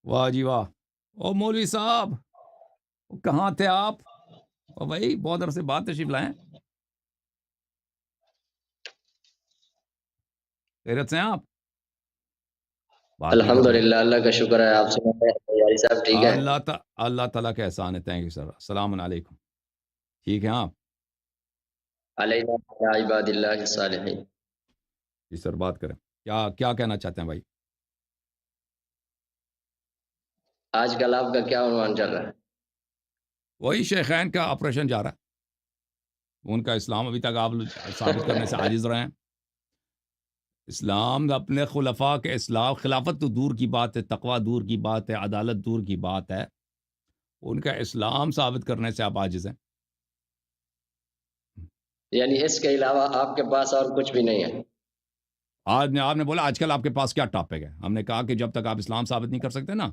واہ جی واہ، او مولوی صاحب کہاں تھے آپ؟ او بھائی بہت عرصے بعد تشریف لائیں، خیریت سے ہیں آپ؟ بات نہیں کرتے بھائی۔ الحمدللہ، اللہ کا شکر ہے۔ آپ سنائیں یاری صاحب ٹھیک ہے؟ اللہ تعالیٰ کا احسان ہے، تھینک یو سر، السلام علیکم، ٹھیک ہیں آپ؟ علیہ عباد اللہ الصالحین۔ جی سر بات کریں، کیا کیا کہنا چاہتے ہیں بھائی؟ آج کل آپ کا کیا عنوان چل رہا ہے؟ وہی شیخین کا آپریشن جا رہا ہے، ان کا اسلام ابھی تک آپ ثابت کرنے سے عاجز رہے ہیں۔ اسلام اپنے خلفاء کے اسلام، خلافت تو دور کی بات ہے، تقوی دور کی بات ہے، عدالت دور کی بات ہے، ان کا اسلام ثابت کرنے سے آپ عاجز ہیں۔ یعنی اس کے علاوہ آپ کے پاس اور کچھ بھی نہیں ہے؟ آپ نے بولا آج کل آپ کے پاس کیا ٹاپک ہے؟ ہم نے کہا کہ جب تک آپ اسلام ثابت نہیں کر سکتے نا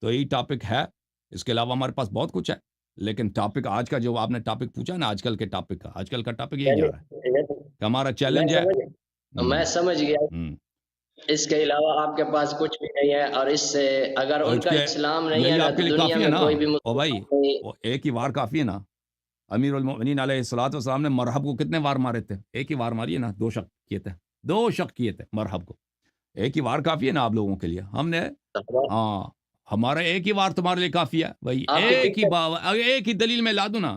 تو یہی ٹاپک ہے، اس کے علاوہ ہمارے پاس بہت کچھ ہے، لیکن ٹاپک آج کا جو آپ نے ٹاپک پوچھا نا، آج کل کے ٹاپک کا، آج کل کا ٹاپک یہی جا رہا ہے کہ ہمارا چیلنج ہے۔ میں سمجھ گیا، اس کے علاوہ آپ کے پاس کچھ بھی نہیں ہے، اور اس سے اگر ان اس کا کے اسلام نہیں ہے یہی نا آپ کے تو لیے دنیا کافی ہے میں نا، کوئی بھی او بھائی مسلمان نہیں۔ وہ ایک ہی وار کافی ہے نا۔ امیر المؤمنین علیہ الصلوۃ والسلام نے مرحب کو کتنے وار مارے تھے؟ ایک ہی وار ماری ہے نا، دو شق کیے تھے مرحب کو، ایک ہی وار کافی ہے نا آپ لوگوں کے لیے۔ ہم نے ہاں، ہمارا ایک ہی وار تمہارے لیے کافی ہے بھائی، آپ کے ایک ہی دلیل میں لا دوں نا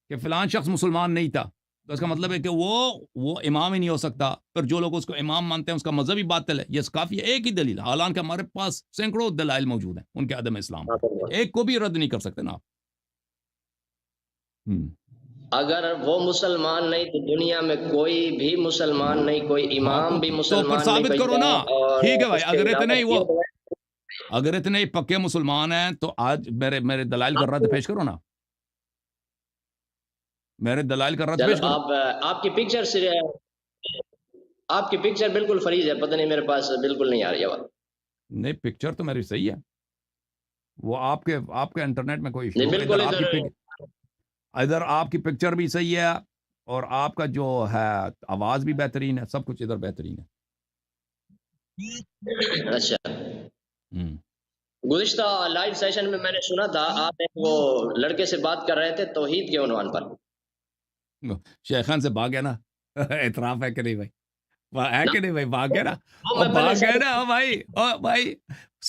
کہ فلان شخص مسلمان نہیں تھا تو اس کا مطلب ہے کہ وہ امام ہی نہیں ہو سکتا، پھر جو لوگ اس کو امام مانتے ہیں اس کا مذہبی باطل ہے، یہ کافی ہے ایک ہی دلیل، حالانکہ ہمارے پاس سینکڑوں دلائل موجود ہیں ان کے عدم اسلام پر، ایک کو بھی رد نہیں کر سکتے نا آپ۔ اگر وہ مسلمان نہیں تو دنیا میں کوئی بھی مسلمان نہیں، کوئی ہاں امام بھی تو پھر مسلمان نہیں ثابت کرو بچتا نا، ہے، اور ٹھیک ہے بھائی، اس کے علاوہ اگر اتنے ہی پکے مسلمان ہیں تو آج میرے دلائل کر رہا تھا، پیش کرو نا، میرے دلائل کر رہا تھا، چلو پیش کرو۔ آپ کی پکچر آپ کی پکچر بالکل فریز ہے، پتہ نہیں میرے پاس بالکل نہیں آ رہی ہے بات۔ نہیں پکچر تو میری صحیح ہے، وہ آپ کے انٹرنیٹ میں کوئی ایشو نہیں ہوگا، بالکل ادھر آپ کی پکچر بھی صحیح ہے اور آپ کا جو ہے آواز بھی بہترین ہے، سب کچھ ادھر بہترین ہے۔ اچھا، گزشتہ لائیو سیشن میں نے سنا تھا آپ ایک وہ لڑکے سے بات کر رہے تھے توحید کے عنوان پر۔ شیخان سے بھاگ گیا نا، اعتراف ہے کہ نہیں بھائی؟ ہے کہ نہیں بھائی؟ بھاگ گیا نا، وہ اور میں بھاگ پہلے گیا نا بھائی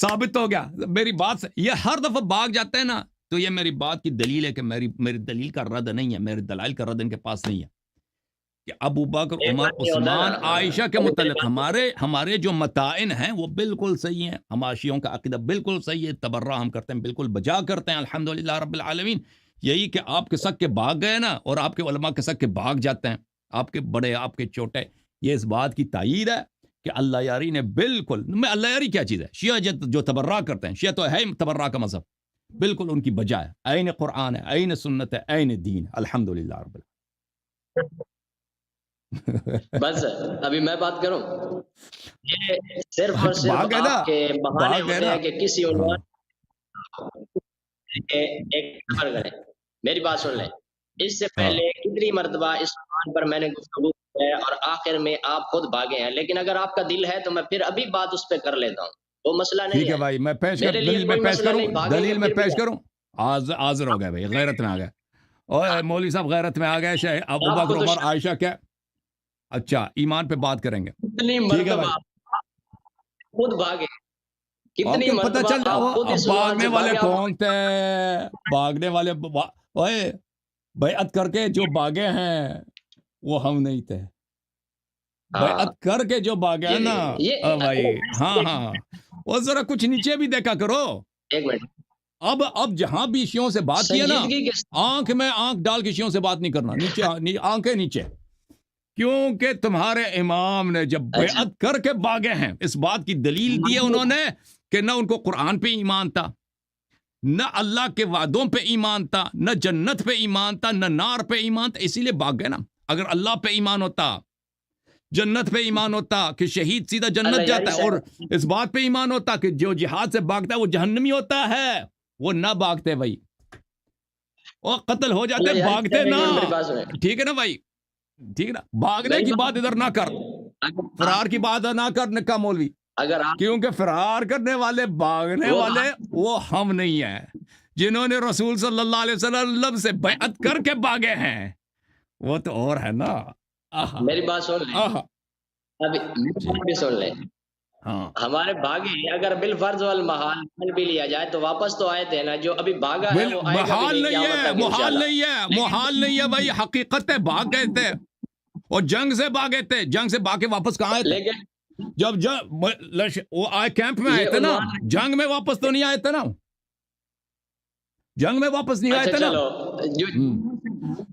ثابت ہو گیا میری بات سے۔ یہ ہر دفعہ بھاگ جاتے ہیں نا تو یہ میری بات کی دلیل ہے کہ میری دلیل کا رد نہیں ہے، میرے دلائل کا رد ان کے پاس نہیں ہے کہ ابو بکر، ایک عمر، بات نہیں ہوتا عثمان، نا، عائشہ کے ابھی میری متعلق بات ہمارے جو متائن ہیں وہ بالکل صحیح ہیں، حماشیوں کا عقیدہ بالکل صحیح ہے، تبرہ ہم کرتے ہیں، بالکل بجا کرتے ہیں، الحمدللہ رب العالمین۔ یہی کہ آپ کے سک کے بھاگ گئے نا، اور آپ کے علماء کے سک کے بھاگ جاتے ہیں، آپ کے بڑے، آپ کے چھوٹے، یہ اس بات کی تائید ہے کہ اللہ یاری نے بالکل، اللہ یاری کیا چیز ہے؟ شیعہ جو تبرہ کرتے ہیں، شیعہ تو ہے تبرہ کا مذہب، بالکل ان کی بجا ہے، عین قرآن ہے، عین سنت ہے، عین دین، الحمدللہ رب العالمین۔ بس ابھی میں بات کروں، یہ صرف اور صرف بھاگ ہے نا، آپ کے بہانے بھاگ ہے ہوتے نا، ہیں کہ کسی ہاں عنوان ایک خبر کریں۔ میری بات سن لیں، اس سے ہاں پہلے کتنی مرتبہ اس عنوان پر میں نے گفتگو کی ہے اور آخر میں آپ خود بھاگے ہیں، لیکن اگر آپ کا دل ہے تو میں پھر ابھی بات اس پہ کر لیتا ہوں، وہ مسئلہ نہیں ٹھیک ہے ہے بھائی، میں میرے لیے، دلیل میں کوئی پیش مسئلہ کروں، نہیں، بھاگیں گے دلیل میں پھر بھی پیش کروں، حاضر ہو گئے بھائی، غیرت میں آ گئے، اور مولوی صاحب غیرت میں آ گئے، ابو آپ بکر، کو تو عمر، عائشہ کیا؟ اچھا ایمان پہ بات کریں گے، کتنی ٹھیک ہے بھائی، مرتبہ خود بھاگے، آپ کتنی کے پتہ مرتبہ چل جائے آپ خود اب اس عنوان بھاگنے سے والے بھاگے، آپ کون تھے؟ بھاگنے والے اوئے بیعت کر کے جو بھاگے ہیں وہ ہم نہیں تھے، بیعت کر کے جو بھاگے ہیں نا بھائی، ہاں وہ ذرا کچھ نیچے بھی دیکھا کرو۔ ایک منٹ، اب جہاں بھی شیوں سے بات کیا نا، سنجیدگی کے آنکھ میں آنکھ ڈال کے شیوں سے بات نہیں کرنا، نیچے آنکھیں نیچے، کیونکہ تمہارے امام نے جب اچھا، بیعت کر کے بھاگے ہیں، اس بات کی دلیل دی ہے انہوں نے کہ نہ ان کو قرآن پہ ایمان تھا، نہ اللہ کے وعدوں پہ ایمان تھا، نہ جنت پہ ایمان تھا، نہ نار پہ ایمان تھا، اسی لیے بھاگ گئے نا۔ اگر اللہ پہ ایمان ہوتا، جنت پہ ایمان ہوتا کہ شہید سیدھا اللہ جنت یاری جاتا ہے، اور صاحب، اس بات پہ ایمان ہوتا کہ جو جہاد سے بھاگتا ہے وہ جہنمی ہوتا ہے، وہ نہ بھاگتے بھائی، وہ قتل ہو جاتے، اللہ یاری بھاگتے صاحب، ایک نا، منٹ میری بات سنیں، ٹھیک ہے نا بھائی، ٹھیک ہے نا، بھاگنے میری کی بات بات ادھر نہ کر، فرار کی بات نہ کر نکا مولوی، اگر آپ کیونکہ فرار کرنے والے بھاگنے وہ والے وہ ہم نہیں ہیں، جنہوں نے رسول صلی اللہ علیہ وسلم سے بیعت کر کے بھاگے ہیں وہ تو اور ہے نا۔ آہا میری بات سن لیں، آہا ابھی میری جی بات بھی سن لیں، ہاں ہمارے بھاگے اگر بالفرض والمحال مان بھی لیا جائے تو واپس تو آئے تھے نا، جو ابھی بھاگا ہے وہ آئے گا بھی محال نہیں نہیں قیامت ہے، تک محال انشاءاللہ۔ نہیں ہے، محال نہیں ہے بھائی، حقیقت ہے بھاگ گئے تھے اور جنگ سے بھاگے تھے، جنگ سے بھاگ کے واپس کہاں آئے تھے؟ لیکن جب وہ آئے کیمپ میں آئے یہ تھے نا، عنوان، جنگ میں واپس تو نہیں آئے تھے نا، جنگ میں واپس نہیں آئے اچھا تھے نا۔ چلو، جو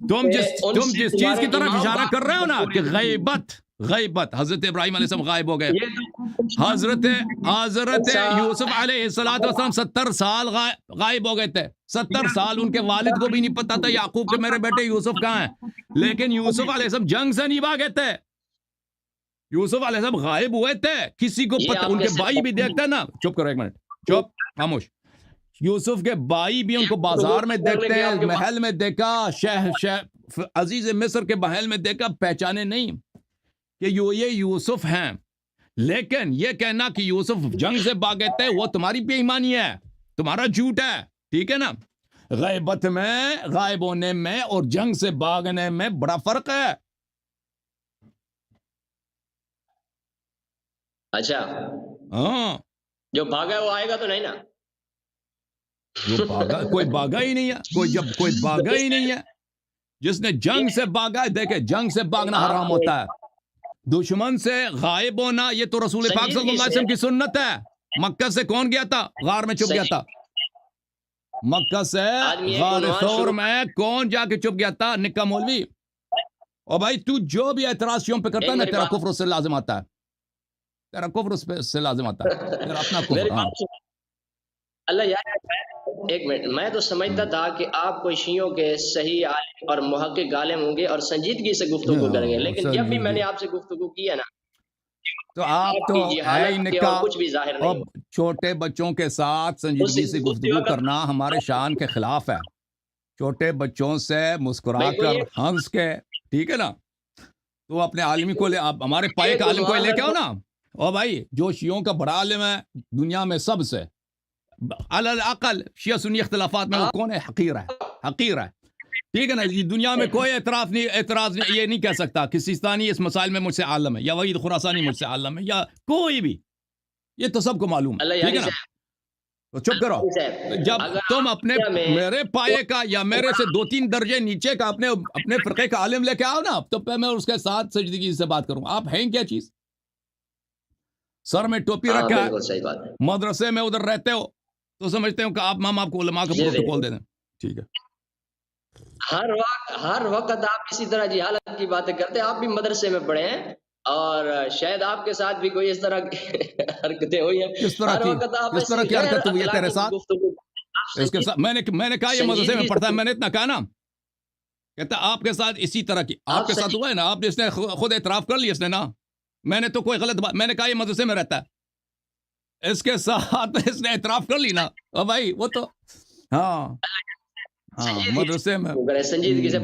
تم ان تم سے جس چیز تمہارے کی طرف امام اشارہ باپ کر رہے ہو نا کہ پورے، غیبت حضرت ابراہیم علیہ السلام غائب ہو گئے، یہ تو حضرت اچھا، یوسف علیہ السلام 70 سال غائب ہو گئے تھے، 70 سال ان کے والد کو بھی نہیں پتا تھا یعقوب کے میرے بیٹے یوسف کہاں ہیں، لیکن یوسف علیہ السلام جنگ سے نہیں بھاگے تھے، یوسف علیہ السلام غائب ہوئے تھے، کسی کو یہ پتہ، آپ ان کے کیسے بھائی بھی دیکھتے ہیں نا، چپ کرو ایک منٹ، چپ خاموش، یوسف کے بھائی بھی ان کو بازار میں دیکھتے ہیں، محل میں دیکھا، عزیز مصر کے محل میں دیکھا، پہچانے نہیں کہ یہ یوسف ہیں، لیکن یہ کہنا کہ یوسف جنگ سے بھاگے تھے وہ تمہاری بے ایمانی ہے، تمہارا جھوٹ ہے، ٹھیک ہے نا۔ غیبت میں، غائب ہونے میں اور جنگ سے بھاگنے میں بڑا فرق ہے۔ اچھا ہاں، جو بھاگا ہے وہ آئے گا تو نہیں نا؟ جو بھاگا، کوئی بھاگا ہی نہیں ہے، جب کوئی بھاگا ہی نہیں ہے، جس نے جنگ سے بھاگا ہے، دیکھیں جنگ سے بھاگنا آپ حرام کو ہوتا ہے، دشمن سے غائب ہونا یہ تو رسول پاک صلی اللہ سنجیدگی علیہ سے، وسلم کی سنت ہے۔ مکہ سے کون گیا تھا؟ غار میں چھپ گیا تھا، مکہ سے آدمی ایک غار عنوان ثور شروع، میں کون جا کے چھپ گیا تھا؟ نکا مولوی۔ اور بھائی تو جو بھی اعتراض شیعوں پہ کرتا ایک ہے نا، میری تیرا بات، کفر اس سے لازم آتا ہے، تیرا کفر اس پہ سے لازم آتا ہے، تیرا اپنا میری کفر۔ ہاں بات سن، اللہ یار، ایک منٹ، میں تو سمجھتا تھا کہ آپ کوئی شیعوں کے صحیح عالم اور محقق عالم ہوں گے اور سنجیدگی سے گفتگو کریں گے، لیکن جب بھی میں نے آپ سے گفتگو کی ہے نا، تو آپ آپ تو کی ہے ہی جہالت کے اور نکاح، کچھ بھی ظاہر نہیں اب ہو، چھوٹے بچوں کے ساتھ اس سنجیدگی سے اسی گفتگو وقت کرنا ہمارے شان کے خلاف ہے، چھوٹے بچوں سے مسکرا میں کوئی کر ہنس کے، ٹھیک ہے نا، تو اپنے عالمی کو لے، آپ ہمارے پائے ایک کا عالم کو عنوان لے کے آؤ رکھو، نا۔ او بھائی جو شیعوں کا بڑا عالم ہے دنیا میں سب سے، علی الاقل شیعہ سنی اختلافات میں وہ آپ کون ہے؟ حقیر ہے، حقیر ہے، ٹھیک ہے نا، یہ دنیا میں کوئی اعتراض نہیں، یہ نہیں کہہ سکتا کہ سیستانی اس مسائل میں مجھ سے عالم ہے، یا وحید خراسانی مجھ سے عالم ہے، یا کوئی بھی، یہ تو سب کو معلوم ہے، اللہ ٹھیک یاری ہے نا، صاحب، تو چپ کرو۔ تو جب اگر تم آپ اپنے دنیا میں میرے پائے کا یا میرے سے 2-3 درجے نیچے کا اپنے فرقے کا عالم لے کے آؤ نا، تو پھر میں اس کے ساتھ سجدگی سے بات کروں۔ آپ ہیں کیا چیز؟ سر میں ٹوپی ہاں رکھا ہے، بالکل صحیح بات ہے، مدرسے میں ادھر رہتے ہو، تو سمجھتے ہو کہ آپ کو علماء کا جی پروٹوکول بالکل، دے دیں، ٹھیک ہے۔ ہر وقت آپ اسی طرح جہالت کی باتیں کرتے ہیں، آپ بھی مدرسے میں پڑھے ہیں اور شاید آپ کے ساتھ بھی کوئی اس طرح کی حرکتیں ہوئی ہیں، کس طرح ہر کی وقت آپ کس طرح ایسی کی غیر حرکت ہوئی ہے تیرے اخلاقی ساتھ؟ گفتگو، آپ اس کے ساتھ میں نے کہا یہ مدرسے میں سنجیدگی پڑھتا ہے، سے، میں نے اتنا کہا نا، کہتا آپ کے ساتھ اسی طرح کی، آپ آپ کے ساتھ ہوا ہے نا، آپ اس نے خود اعتراف کر لیا اس نے نا، میں نے تو کوئی غلط بات، میں نے کہا یہ مدرسے میں رہتا ہے، اس کے ساتھ اس نے اعتراف کر لی نا، اور بھائی وہ تو ہاں ہاں مدرسے میں سنجیدگی سے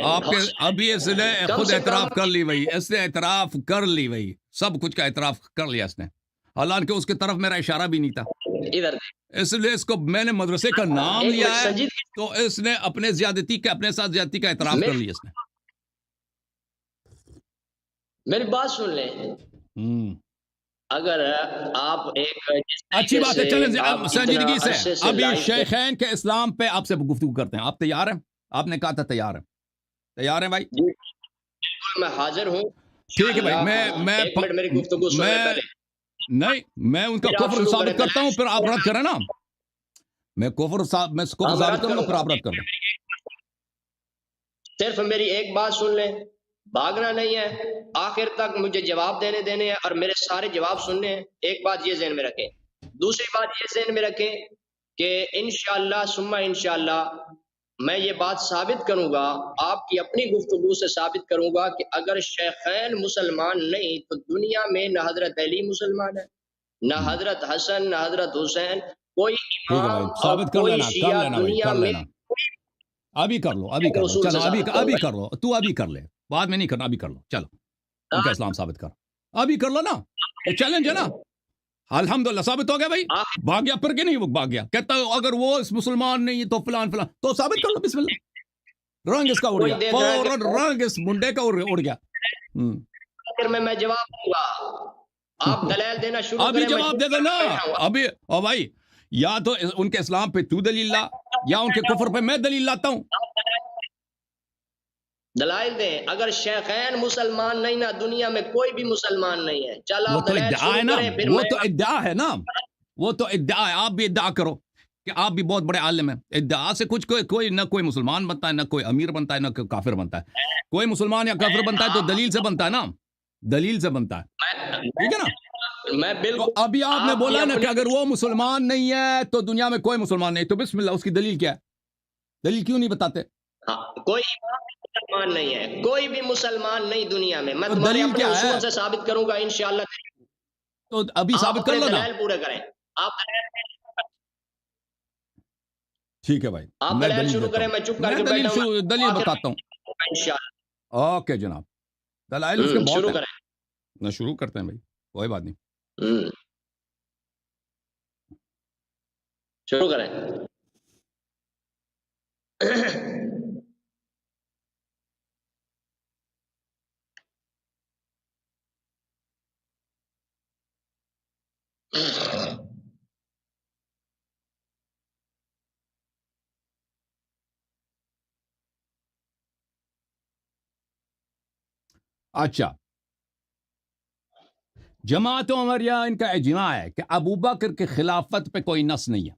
آپ کے ابھی اس نے کم خود سے کم اعتراف کر لی بھائی، اس نے اعتراف کر لی بھائی، سب کچھ کا اعتراف کر لیا اس نے، حالانکہ اس کی طرف میرا اشارہ بھی نہیں تھا، ادھر اس لیے اس کو میں نے مدرسے کا نام ایک لیا منٹ ہے، سنجیدگی، تو اس نے اپنے ساتھ زیادتی کا اعتراف کر لیا اس نے۔ میری بات سن لیں، اگر آپ ایک جس اچھی طریقے بات ہے، سے چلیں آپ اتنا سنجیدگی سے عرصے سے ابھی لائف میں، شیخین کے اسلام پہ آپ سے گفتگو کرتے ہیں، آپ تیار ہیں؟ آپ نے کہا تھا تیار ہیں بھائی؟ جی بالکل میں حاضر ہوں ٹھیک ہے بھائی، انشاءاللہ۔ ایک منٹ میری گفتگو سن لیں میں پہلے، نہیں، میں ان کا پھر آپ کفر شروع کریں، ثابت کرتا ہوں، پھر آپ رد کریں نا، میں کفر ہاں میں ثابت رد کروں گا، کروں پھر گا، آپ رد کر دیں۔ صرف میری ایک بات سن لیں، بھاگنا نہیں ہے، آخر تک مجھے جواب دینے ہیں اور میرے سارے جواب سننے ہیں، ایک بات یہ ذہن میں رکھیں، دوسری بات یہ ذہن میں رکھیں کہ انشاءاللہ ثم انشاءاللہ میں یہ بات ثابت کروں گا، آپ کی اپنی گفتگو سے ثابت کروں گا کہ اگر شیخین مسلمان نہیں تو دنیا میں نہ حضرت علی مسلمان ہے، نہ حضرت حسن، نہ حضرت حسین، کوئی ٹھیک ہے امام بھائی، اور ثابت کر کوئی لینا شیعہ بھائی، دنیا کر میں لینا، ابھی کر لو، رسول سے چلو ثابت کروں ابھی گا۔ کر لو، تو ابھی کر لے، بعد میں نہیں کرنا، ابھی کر لو، چلو ان کا اسلام ثابت کر۔ ابھی کر لو نا, یہ چیلنج ہے نا. الحمدللہ ثابت ہو گیا بھائی, آخر بھاگ گیا پھر کہ نہیں وہ بھاگ گیا, کہتا ہے اگر وہ اس مسلمان نہیں تو فلان فلان, تو ثابت کر لو بسم اللہ. رنگ اس کا اڑ کوئی گیا دیکھ رہا ہے فوراً, کہ رنگ اس منڈے کا اڑ گیا. آخر میں جواب دوں گا, آپ دلائل دینا شروع ابھی کریں, میں جواب چپ دے دو کر نا کے بیٹھا ہوں. ابھی. او بھائی, یا تو ان کے اسلام پہ تو دلیل لا, یا ان کے کفر پہ میں دلیل لاتا ہوں. دلائل دیں. اگر شیخین مسلمان نہیں نا, دنیا میں کوئی بھی مسلمان نہیں ہے. چل وہ آپ تو دلائل ادعا ہے شروع نا, کریں, پھر وہ میں تو ادعا ہے نا, وہ تو ادعا ہے. آپ بھی ادعا کرو کہ آپ بھی بہت بڑے عالم ہیں. ادعا سے کچھ کوئی نہ کوئی مسلمان بنتا ہے, نہ کوئی امیر بنتا ہے, نہ کوئی کافر بنتا ہے. کوئی مسلمان یا کافر بنتا ہے تو دلیل سے بنتا ہے نا, دلیل سے بنتا ہے. ٹھیک ہے نا. میں تو بالکل ابھی آپ نے آپ کی بولا نا کہ اپنی اگر وہ مسلمان نہیں ہے تو دنیا میں کوئی مسلمان نہیں, تو بسم اللہ, اس کی دلیل کیا ہے؟ دلیل کیوں نہیں بتاتے؟ کوئی مسلمان نہیں ہے, کوئی بھی مسلمان نہیں دنیا میں. میں تو تمہارے دلیل اپنے کیا ہے؟ اصول سے ثابت کروں گا انشاءاللہ. تو ابھی آپ ثابت کر اپنے لو نا. دلائل پورے کریں. آپ ٹھیک ہے بھائی, آپ میں دلائل دلیل شروع دیتا کریں, ہوں, میں چپ کر میں کے بیٹھا ہوں. دلیل آخر بتاتا ہوں. انشاءاللہ اوکے جناب, دلائل اس کے بہت شروع ہیں. کریں. نہ شروع کرتے ہیں بھائی, کوئی بات نہیں. شروع کریں. اچھا, جماعت عمریہ ان کا اجماع ہے کہ ابو بکر کے خلافت پہ کوئی نص نہیں ہے,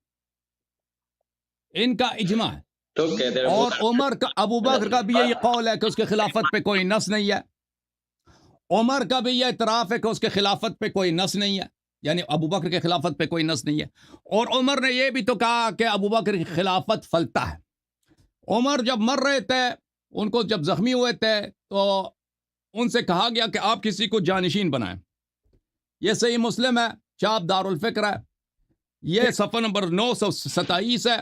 ان کا اجماع ہے. تو کہتے ہیں اور عمر کا, ابو بکر کا بھی یہی قول ہے کہ اس کے خلافت پہ کوئی نص نہیں ہے. عمر کا بھی یہ اعتراف ہے کہ اس کے خلافت پہ کوئی نص نہیں ہے, یعنی ابو بکر کے خلافت پہ کوئی نص نہیں ہے. اور عمر نے یہ بھی تو کہا کہ ابو بکر کی خلافت فلتا ہے. عمر جب مر رہے تھے, ان کو جب زخمی ہوئے تھے, تو ان سے کہا گیا کہ آپ کسی کو جانشین بنائیں. یہ صحیح مسلم ہے, چاپ دار الفکر ہے, یہ صفحہ نمبر 927 ہے.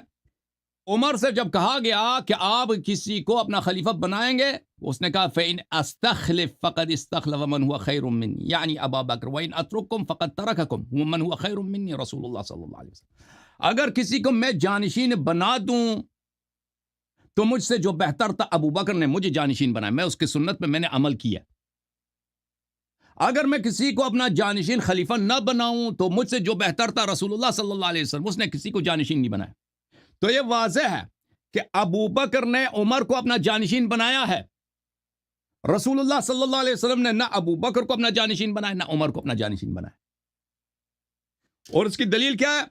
عمر سے جب کہا گیا کہ آپ کسی کو اپنا خلیفہ بنائیں گے, اس نے کہا فَإِنْ أَسْتَخْلِفْ فَقَدْ اسْتَخْلَفَ مَنْ هُوَ خَيْرٌ مِّنِّي, یعنی ابا بکر, وَإِنْ أَتْرُكْكُمْ فَقَدْ تَرَكَكُمْ مَنْ هُوَ خَيْرٌ مِّنِّي رسول اللہ صلی اللہ علیہ وسلم. اگر کسی کو میں جانشین بنا دوں تو مجھ سے جو بہتر تھا ابو بکر نے مجھے جانشین بنایا, میں اس کی سنت پہ میں نے عمل کیا. اگر میں کسی کو اپنا جانشین خلیفہ نہ بناؤں تو مجھ سے جو بہتر تھا رسول اللہ صلی اللہ علیہ وسلم, اس نے کسی کو جانشین نہیں بنایا. تو یہ واضح ہے کہ ابو بکر نے عمر کو اپنا جانشین بنایا ہے. رسول اللہ صلی اللہ علیہ وسلم نے نہ ابو بکر کو اپنا جانشین بنایا, نہ عمر کو اپنا جانشین بنایا. اور اس کی دلیل کیا ہے؟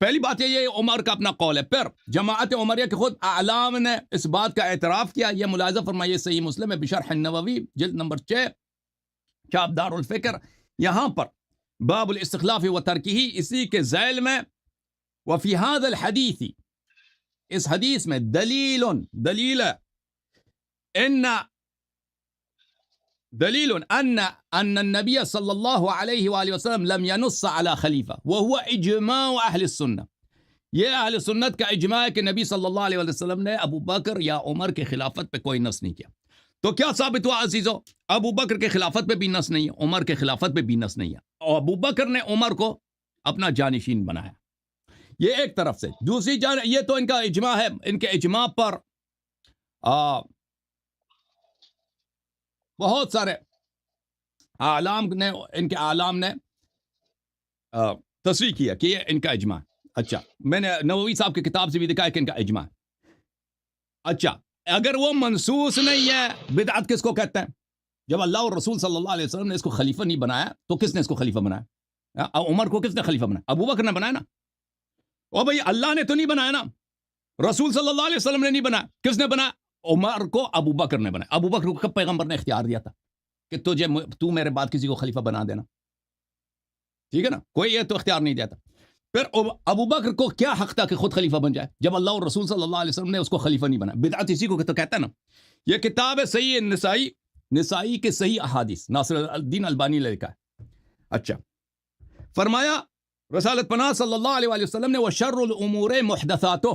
پہلی بات یہ عمر کا اپنا قول ہے. پھر جماعت عمریہ کے خود اعلام نے اس بات کا اعتراف کیا. یہ ملاحظہ فرمائیے, صحیح مسلم ہے بشرح النووی جلد نمبر 6, چاپ دار الفکر, یہاں پر باب الاستخلاف و ترکہ, اسی کے ذیل میں وفی هذا الحدیث, اس حدیث میں دلیل ہے, دلیل ان النبی صلی اللہ علیہ وآلہ وسلم لم ينص على خلیفہ وهو اجماع اہل السنہ. یہ اہل سنت کا اجماع ہے کہ نبی صلی اللہ علیہ وآلہ وسلم نے ابو بکر یا عمر کے خلافت پہ کوئی نص نہیں کیا. تو کیا ثابت ہوا عزیزو؟ ابو بکر کے خلافت پہ بھی نص نہیں ہے, عمر کے خلافت پہ بھی نص نہیں ہے, اور ابو بکر نے عمر کو اپنا جانشین بنایا. یہ ایک طرف سے. دوسری جانب یہ تو ان کا اجماع ہے. ان کے اجماع پر بہت سارے اعلام نے, ان کے اعلام نے تصریح کیا کہ یہ ان کا اجماع. اچھا, میں نے نووی صاحب کی کتاب سے بھی دکھایا کہ ان کا اجماع. اچھا, اگر وہ منصوص نہیں ہے, بدعت کس کو کہتے ہیں؟ جب اللہ اور رسول صلی اللہ علیہ وسلم نے اس کو خلیفہ نہیں بنایا تو کس نے اس کو خلیفہ بنایا؟ عمر کو کس نے خلیفہ بنایا؟ ابو بکر نے بنایا نا. او بھئی, اللہ نے تو نہیں بنایا نا, رسول صلی اللہ علیہ وسلم نے نہیں بنایا, کس نے بنایا؟ عمر کو ابو بکر نے بنایا. ابو بکر کو کب پیغمبر نے اختیار دیا تھا کہ تو میرے بعد کسی کو خلیفہ بنا دینا؟ ٹھیک ہے نا, کوئی یہ تو اختیار نہیں دیتا. پھر ابو بکر کو کیا حق تھا کہ خود خلیفہ بن جائے جب اللہ اور رسول صلی اللہ علیہ وسلم نے اس کو خلیفہ نہیں بنایا؟ بدعت اسی کو تو کہتا ہے نا. یہ کتاب ہے صحیح نسائی کے صحیح احادیث, ناصر الدین البانی نے لکھا ہے. اچھا, فرمایا رسالت پناہ صلی اللہ علیہ وآلہ وسلم نے وشر الامور محدثاتہ,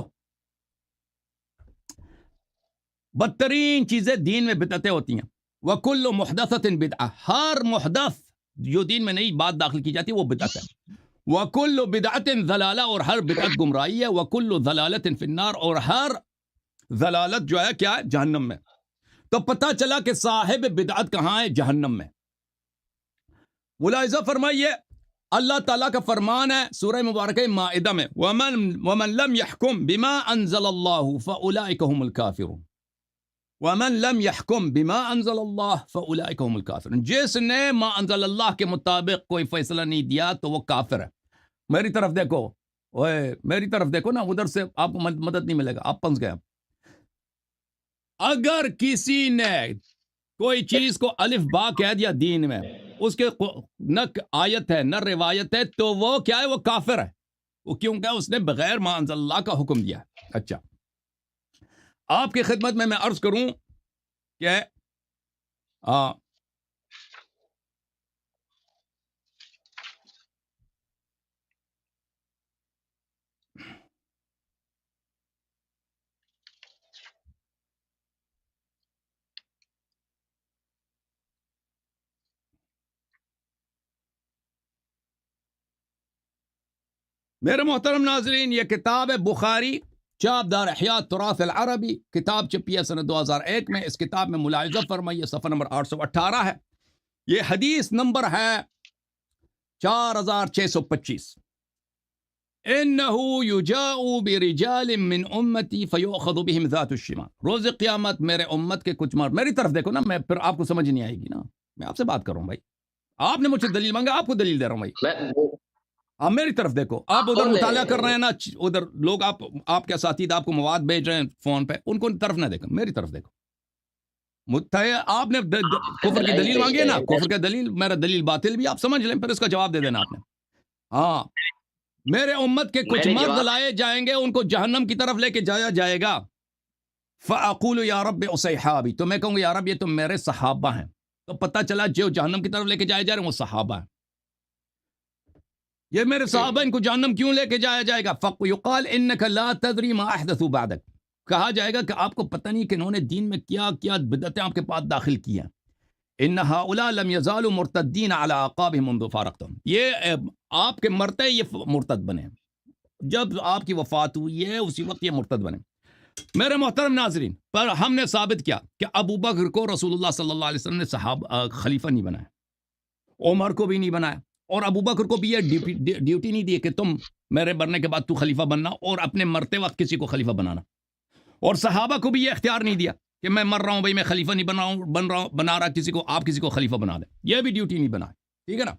بدترین چیزیں دین میں بدعتیں ہوتی ہیں. وکل محدثۃ بدعہ, ہر محدث جو دین میں نئی بات داخل کی جاتی ہے وہ بدعت ہے. وَكُلُّ بِدْعَةٍ ضلالہ، اور ہر بدعت گمراہی ہے. وَكُلُّ ضلالة فِي النَّارِ، اور ہر ضلالت جو ہے کیا ہے؟ جہنم میں. تو پتہ چلا کہ صاحب بدعت کہاں ہے؟ جہنم میں. ملاحظہ فرمائیے، اللہ تعالیٰ کا فرمان ہے سورہ مبارکہ مائدہ میں، وَمَن لَمْ يَحْكُمْ بِمَا أَنزَلَ اللَّهُ فَأُولَٰئِكَ هُمُ الْكَافِرُونَ. وَمَن لَمْ يَحْكُمْ بِمَا أَنزَلَ اللَّهُ فَأُولَٰئِكَ هُمُ الْكَافِرُونَ. جس نے ما انزل اللہ کے مطابق کوئی فیصلہ نہیں دیا تو وہ کافر ہے. میری طرف دیکھو، اوے میری طرف دیکھو نا، ادھر سے آپ کو مدد نہیں ملے گا، آپ پھنس گئے. اگر کسی نے کوئی چیز کو الف با کہہ دیا دین میں، اس کے نہ آیت ہے نہ روایت ہے، تو وہ کیا ہے؟ وہ کافر ہے. وہ کیونکہ اس نے بغیر ما انزل اللہ کا حکم دیا ہے. اچھا، آپ کی خدمت میں عرض کروں کہ میرے محترم ناظرین، یہ کتاب ہے بخاری، چاپ دار احیاء تراث العربی، کتاب چھپی ہے سنہ 2001 میں. اس کتاب میں ملاحظہ فرمائیے صفحہ نمبر 818 ہے. یہ حدیث نمبر ہے 4625. انه یجاء برجال من امتی فیؤخذ بهم ذات الشمال. روز قیامت میرے امت کے کچھ مرد، میری طرف دیکھو نا، میں پھر آپ کو سمجھ نہیں آئے گی نا، میں آپ سے بات کر رہا ہوں بھائی. آپ نے مجھ سے دلیل مانگا، آپ کو دلیل دے رہا ہوں بھائی. آپ میری طرف دیکھو، آپ ادھر مطالعہ کر رہے ہیں نا، ادھر لوگ آپ کے اساتذہ آپ کو مواد بھیج رہے ہیں فون پہ، ان کو طرف نہ دیکھو، میری طرف دیکھو. آپ نے کفر کی دلیل مانگی ہے نا، کفر کا دلیل، میرا دلیل باطل بھی آپ سمجھ لیں، پھر اس کا جواب دے دینا آپ نے. ہاں، میرے امت کے کچھ مرد لائے جائیں گے، ان کو جہنم کی طرف لے کے جایا جائے گا. فَأَقُولُ يَا رَبِّ أُصَيْحَابِ، تو میں کہوں گا یا رب یہ تو میرے صحابہ ہیں. تو پتہ چلا جو جہنم کی طرف لے کے جائے جا رہے ہیں وہ صحابہ ہیں. یہ میرے صحابہ، ان کو جہنم کیوں لے کے جایا جائے گا؟ فَيُقَالْ إِنَّكَ لَا تَدْرِي مَا أَحْدَثُوا بَعْدَكَ، کہا جائے گا کہ آپ کو پتہ نہیں کہ انہوں نے دین میں کیا کیا بدعتیں آپ کے پاس داخل کی ہیں. إِنَّ هَؤُلَاء لَمْ يَزَالُوا مُرْتَدِّينَ عَلَىٰ أَعْقَابِهِمْ مُنْذُ فَارَقْتُهُمْ. یہ آپ کے مرتے یہ مرتد بنے، جب آپ کی وفات ہوئی ہے اسی وقت یہ مرتد بنے. میرے محترم ناظرین، پر ہم نے ثابت کیا کہ ابو بکر کو رسول اللہ صلی اللہ علیہ وسلم نے خلیفہ نہیں بنایا، عمر کو بھی نہیں بنایا، اور ابو بکر کو بھی یہ ڈیوٹی نہیں دی کہ تم میرے مرنے کے بعد تو خلیفہ بننا اور اپنے مرتے وقت کسی کو خلیفہ بنانا. اور صحابہ کو بھی یہ اختیار نہیں دیا کہ میں مر رہا ہوں بھائی میں خلیفہ نہیں بنا رہا کسی کو، آپ کسی کو خلیفہ بنا دیں، یہ بھی ڈیوٹی نہیں بنا. ٹھیک ہے نا؟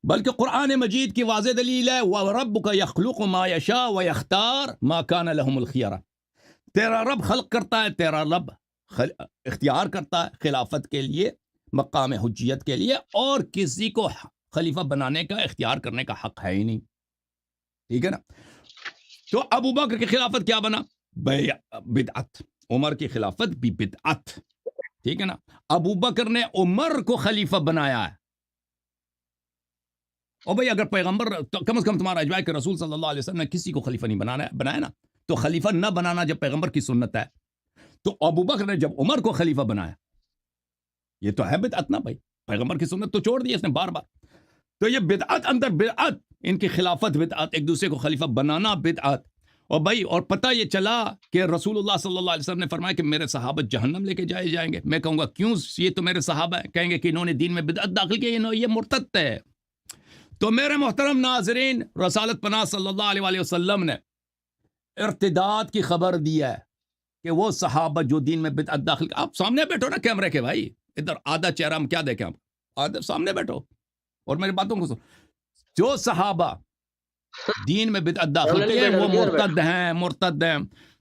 بلکہ قرآن مجید کی واضح دلیل ہے، وَرَبُّكَ يَخْلُقُ مَا يَشَاءُ وَيَخْتَارُ مَا كَانَ لَهُمُ الْخِيَرَةُ. تیرا رب خلق کرتا ہے، تیرا رب اختیار کرتا ہے خلافت کے لیے، مقام حجیت کے لیے، اور کسی کو خلیفہ بنانے کا اختیار کرنے کا حق ہے ہی نہیں. ٹھیک ہے نا؟ تو ابو بکر کی خلافت کیا بنا؟ بدعت. عمر کی خلافت بھی بدعت. ٹھیک ہے نا؟ ابو بکر نے عمر کو خلیفہ بنایا ہے. اور بھائی اگر پیغمبر کم از کم تمہارا اجماع کہ رسول صلی اللہ علیہ وسلم نے کسی کو خلیفہ نہیں بنایا نا، تو خلیفہ نہ بنانا جب پیغمبر کی سنت ہے، تو ابو بکر نے جب عمر کو خلیفہ بنایا، یہ تو ہے بدعت نا بھائی، پیغمبر کی سنت تو چھوڑ دی اس نے بار بار. تو یہ بدعت اندر بدعت، ان کی خلافت بدعت، ایک دوسرے کو خلیفہ بنانا بدعت. اور بھائی اور پتہ یہ چلا کہ رسول اللہ صلی اللہ علیہ وسلم نے فرمایا کہ میرے صحابہ جہنم لے کے جائیں گے. میں کہوں گا کیوں؟ یہ تو میرے صحابہ ہیں. کہیں گے کہ انہوں نے دین میں بدعت داخل کی، یہ مرتد ہے. تو میرے محترم ناظرین، رسالت پناہ صلی اللہ علیہ وآلہ وسلم نے ارتداد کی خبر دی ہے کہ وہ صحابہ جو دین میں بدعت داخل. آپ سامنے بیٹھو نا کیمرے کے بھائی، ادھر آدھا چہرہ ہم کیا دیکھیں، آپ آدھا سامنے بیٹھو اور میری باتوں کو سنو. جو صحابہ دین میں بدعت داخل کیے وہ مرتد ہیں.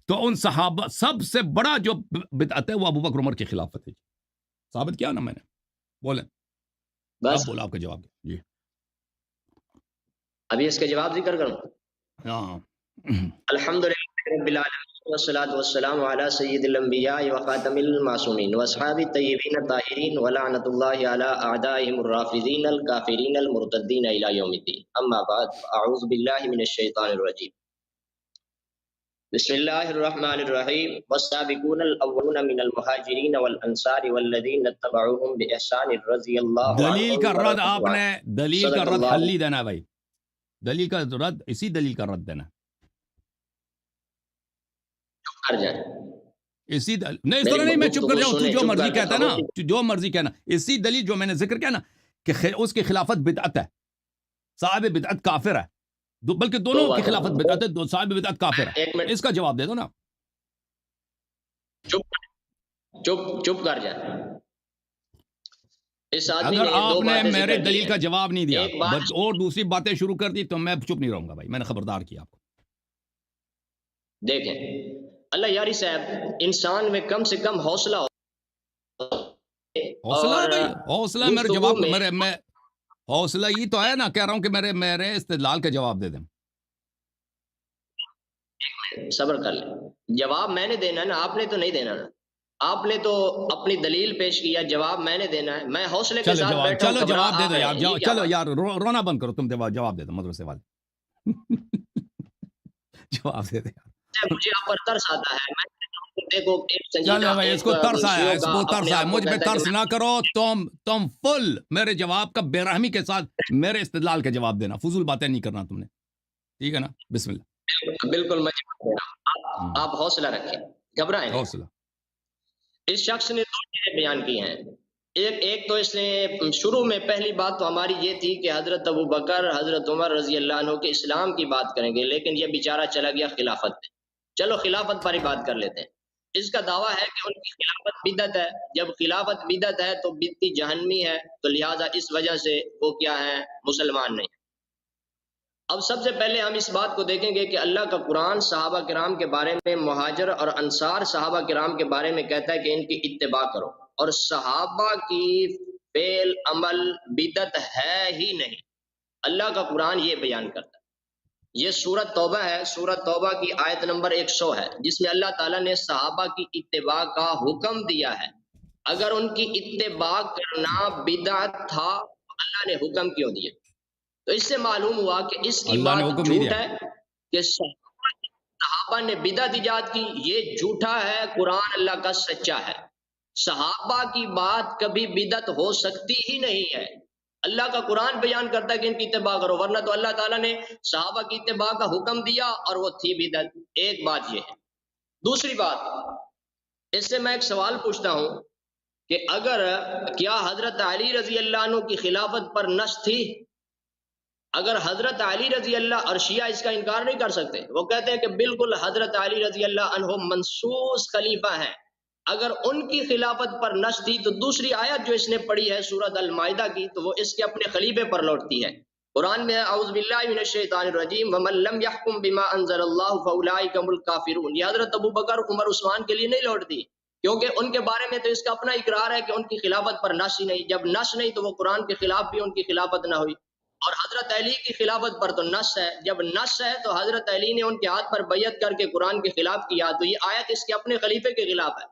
تو ان صحابہ سب سے بڑا جو بدعت ہے وہ ابو بکر عمر کی خلافت ہے. ثابت کیا نا میں نے، بولیں بس اب بولا آپ کا جواب. جی ابھی اس کا جواب ذکر کروں. ہاں. الحمدللہ رب العالمین والصلاة والسلام علی سید الانبیاء وخاتم المعصومین واصحاب الطیبین الطاہرین ولعنۃ اللہ علی اعدائهم الرافضین الکافرین المرتدین الی یوم الدین. اما بعد، اعوذ باللہ من الشیطان الرجیم. بسم اللہ الرحمن الرحیم والسابقون الاولون من المہاجرین والانصار والذین اتبعوهم بإحسان رضی اللہ دلیل عنہم کا رد ورضوا آپ نے عنہ۔ دلیل کا صدق رد اللہ حلی دینا ہے بھائی، دلیل کا رد اسی دلیل کا رد دینا کر جائیں۔ اسی نہیں اس میری طرح نہیں میں چپ گفتگو کر جاؤں، تو سنیں، جو چپ مرضی کر کے کہتا ہے نا، خاموشی۔ تو جو مرضی کہنا، اسی دلیل جو میں نے ذکر کیا نا کہ اس کی خلافت بدعت ہے، صاحب بدعت کافر ہے، بلکہ دونوں دو کی باتیں خلافت بدعت ہے، صاحب بدعت کافر ہے، ایک منٹ اس کا جواب دے دو نا۔ چپ کر جائیں۔ اس آدمی اگر نے آپ دو نے باتیں میرے ذکر کی دلیل ہیں۔ کا جواب نہیں دیا ایک بات اور دوسری باتیں شروع کر دی تو میں چپ نہیں رہوں گا بھائی، میں نے خبردار کیا آپ کو۔ دیکھیں اللہ یاری صاحب، انسان میں کم سے کم حوصلہ ہو حوصلہ ہے اور بھائی، حوصلہ ہے، میرے گفتگو جواب میں میں حوصلہ ہی تو ہے نا، کہہ رہا ہوں کہ میرے استدلال کا جواب دے دیں۔ صبر کر لیں، جواب میں نے دینا ہے نا، آپ نے تو نہیں دینا نا۔ آپ نے تو اپنی دلیل پیش کیا، جواب میں نے دینا ہے۔ میں حوصلے کے ساتھ بیٹھا ہوں، چلو گھبرا جواب دے آپ دو ہیں، یار، یہ کیا چلو بات؟ یار رونا بند کرو، تم جواب دے دو مدرسے والے جواب دے دو یار۔ مجھے آپ پر ترس آتا ہے، میں کہتا ہوں کہ دیکھو ایک چلے سنجیدہ بھائی، اس ایک کو ترس آیا، شیعوں اس کا کو اپنے ترس آیا، آپ کو مجھ پہ کہتا ہے ترس کہ نہ کرو، تم فل میرے جواب کا بے رحمی کے ساتھ میرے استدلال کا جواب دینا، فضول باتیں نہیں کرنا تم نے، ٹھیک ہے نا؟ بسم اللہ۔ بالکل میں جواب دے رہا ہوں۔ آپ حوصلہ رکھیں، گھبرائیں نہیں۔ حوصلہ اس شخص نے دو چیزیں بیان کی ہیں۔ ایک تو اس نے شروع میں پہلی بات تو ہماری یہ تھی کہ حضرت ابو بکر حضرت عمر رضی اللہ عنہ کے اسلام کی بات کریں گے، لیکن یہ بیچارہ چلا گیا خلافت میں۔ چلو خلافت پر ہی بات کر لیتے ہیں۔ اس کا دعویٰ ہے کہ ان کی خلافت بدعت ہے، جب خلافت بدعت ہے تو بدعتی جہنمی ہے، تو لہٰذا اس وجہ سے وہ کیا ہے، مسلمان نہیں۔ اب سب سے پہلے ہم اس بات کو دیکھیں گے کہ اللہ کا قرآن صحابہ کرام کے بارے میں، مہاجر اور انصار صحابہ کرام کے بارے میں کہتا ہے کہ ان کی اتباع کرو، اور صحابہ کی فعل عمل بدعت ہے ہی نہیں۔ اللہ کا قرآن یہ بیان کرتا ہے۔ یہ سورۃ توبہ ہے، سورۃ توبہ کی آیت نمبر 100 ہے، جس میں اللہ تعالیٰ نے صحابہ کی اتباع کا حکم دیا ہے۔ اگر ان کی اتباع کرنا بدعت تھا تو اللہ نے حکم کیوں دیا؟ تو اس سے معلوم ہوا کہ اس کی اللہ نے بات حکم نہیں جھوٹ دیا۔ ہے کہ صحابہ نے بدعت ایجاد کی، یہ جھوٹا ہے، قرآن اللہ کا سچا ہے۔ صحابہ کی بات کبھی بدعت ہو سکتی ہی نہیں ہے۔ اللہ کا قرآن بیان کرتا ہے کہ ان کی اتباع کرو، ورنہ تو اللہ تعالیٰ نے صحابہ کی اتباع کا حکم دیا اور وہ تھی بدعت۔ ایک بات یہ ہے۔ دوسری بات، اس سے میں ایک سوال پوچھتا ہوں کہ اگر کیا حضرت علی رضی اللہ عنہ کی خلافت پر نص تھی؟ اگر حضرت علی رضی اللہ، اور شیعہ اس کا انکار نہیں کر سکتے، وہ کہتے ہیں کہ بالکل حضرت علی رضی اللہ عنہ منصوص خلیفہ ہیں، اگر ان کی خلافت پر نص تھی تو دوسری آیت جو اس نے پڑھی ہے سورۃ المائدہ کی، تو وہ اس کے اپنے خلیفے پر لوٹتی ہے۔ قرآن میں اعوذ باللہ من الشیطان الرجیم ومن لم يحكم بما انزل اللہ فاولئک هم الکافرون، یہ حضرت ابو بکر عمر عثمان کے لیے نہیں لوٹتی، کیونکہ ان کے بارے میں تو اس کا اپنا اقرار ہے کہ ان کی خلافت پر نص ہی نہیں۔ جب نص نہیں تو وہ قرآن کے خلاف بھی ان کی خلافت نہ ہوئی۔ اور حضرت علی کی خلافت پر تو نص ہے، جب نص ہے تو حضرت علی نے ان کے ہاتھ پر بیعت کر کے قرآن کے خلاف کیا، تو یہ آیت اس کے اپنے خلیفے کے خلاف ہے،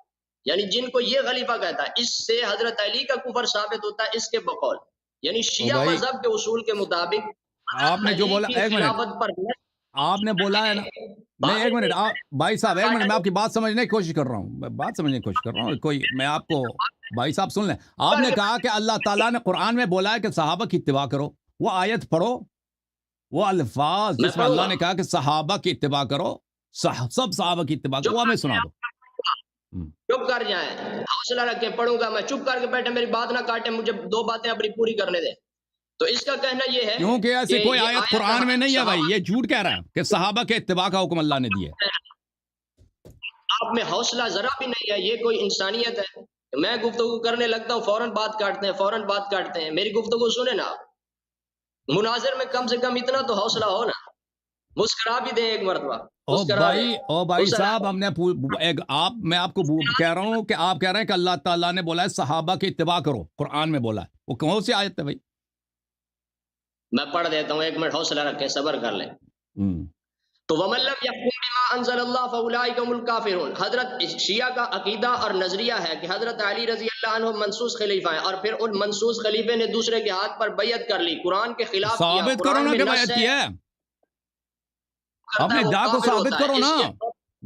یعنی جن کو یہ خلیفہ کہتا ہے، اس سے حضرت علی کا کفر ثابت ہوتا ہے اس کے بقول، یعنی او شیعہ بھائی، مذہب کے اصول کے مطابق آپ نے حضرت جو علی بولا، کی ایک منٹ، خلافت پر نص آپ نے بولا ہے نا، نہیں ایک منٹ، بھائی صاحب ایک منٹ، میں آپ کی بات سمجھنے کی کوشش کر رہا ہوں، میں بات سمجھنے کی کوشش کر رہا ہوں، میں آپ کو، بھائی صاحب سن لیں، آپ نے کہا کہ اللہ تعالیٰ نے قرآن میں بولا ہے کہ صحابہ کی اتباع کرو، وہ آیت پڑھو، وہ الفاظ جس میں اللہ نے کہا کہ صحابہ کی اتباع کرو، سب صحابہ کی اتباع کرو، وہ ہمیں سنا دو۔ چپ کر جائیں، حوصلہ رکھ کے پڑھوں گا میں، چپ کر کے بیٹھے، میری بات نہ کاٹیں، مجھے دو باتیں اپنی پوری کرنے دیں۔ تو اس کا کہنا یہ ہے کیونکہ ایسی کوئی یہ آیت قرآن میں نہیں ہے بھائی، یہ جھوٹ کہہ رہا ہے کہ صحابہ کے اتباع کا حکم اللہ نے دیا ہے۔ آپ میں حوصلہ ذرا بھی نہیں ہے، یہ کوئی انسانیت ہے؟ میں گفتگو کرنے لگتا ہوں فوراً بات کاٹتے ہیں، فوراً بات کاٹتے ہیں، میری گفتگو سنیں نا۔ مناظر میں کم سے کم اتنا تو حوصلہ ہو نا، مسکرا بھی دیں ایک مرتبہ، مسکرا دیں۔ او بھائی صاحب، ہم نے میں آپ کو کہہ رہا ہوں کہ آپ کہہ رہے ہیں کہ اللہ تعالیٰ نے بولا ہے صحابہ کی اتباع کرو، قرآن میں بولا ہے، وہ کون سی آیت ہے بھائی؟ میں پڑھ دیتا ہوں، ایک منٹ حوصلہ رکھیں، صبر کر لیں۔ تو وَمَن لَّمْ يَحْكُم بِمَا أَنزَلَ اللَّهُ فَأُولَٰئِكَ هُمُ الْكَافِرُونَ، حضرت شیعہ کا عقیدہ اور نظریہ ہے کہ حضرت علی رضی اللہ عنہ منصوص خلیفہ ہیں، اور پھر ان منصوص خلیفے نے دوسرے کے ہاتھ پر بیعت کر لی، قرآن کے خلاف کیا، ثابت کرو قرآن نا میں کہ نص بیعت ہے، کی ہے، کرتا اپنے ہے وہ دعا کو کافر ثابت ہوتا ہے۔ کرو نا،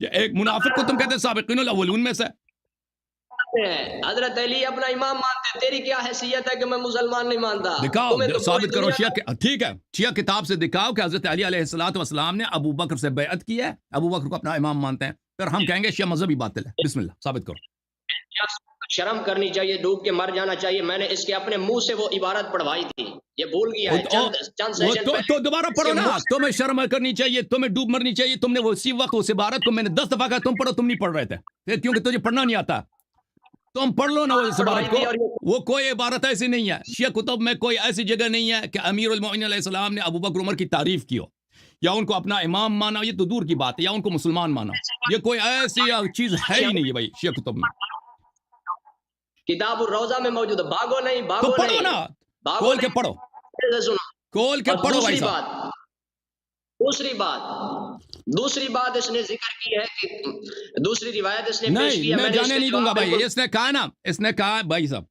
ایک منافق کو تم کہتے ہیں سابقین الاولون میں سے. حضرت علی اپنا امام مانتے ہیں، تیری کیا حیثیت ہے کہ میں مسلمان نہیں مانتا؟ دکھاؤ، تمہیں تو پوری ثابت کرو. دنیا ٹھیک ہے، شیعہ کتاب سے دکھاؤ کہ حضرت علی علیہ السلام نے ابو بکر سے بیعت کی ہے، ابو بکر کو اپنا امام مانتے ہیں، پھر ہم کہیں گے شیعہ مذہبی باطل ہے. بسم اللہ ثابت کرو. شرم کرنی چاہیے، ڈوب کے مر جانا چاہیے. میں نے اس کے اپنے منہ سے وہ عبارت پڑھوائی تھی، یہ بھول گیا ہے. چند سیشن پہلے تو دوبارہ پڑھو نا. تمہیں شرم کرنی چاہیے، تمہیں ڈوب مرنی چاہیے. تم نے وہ اسی وقت اس عبارت کو میں نے 10 دفعہ کہا تم پڑھو، تم نہیں پڑھ رہے تھے کیونکہ تجھے پڑھنا نہیں آتا. تم پڑھ لو نا اس عبارت کو. وہ کوئی عبارت ایسی نہیں ہے، شیعہ کتب میں کوئی ایسی جگہ نہیں ہے کہ امیر المؤمنین علیہ السلام نے ابو بکر عمر کی تعریف کی ہو یا ان کو اپنا امام مانا. یہ تو دور کی بات ہے، یا ان کو مسلمان مانا. یہ کوئی ایسی چیز ہے ہی نہیں ہے بھائی شیعہ کتب میں. کتاب الروضہ میں موجود ہے. بھاگو نہیں، تو بھاگو پڑھو نہیں، نا، بھاگو کھول کے نہیں. پڑھو، سنو. کھول کے اور پڑھو بھائی صاحب. دوسری بات اس نے ذکر کی ہے کہ دوسری روایت اس نے پیش نہیں، کی ہے. میں نے اس جانے کے نہیں دوں گا جواب بھائی. بالکل- اس نے کہا نا، اس نے کہا بھائی صاحب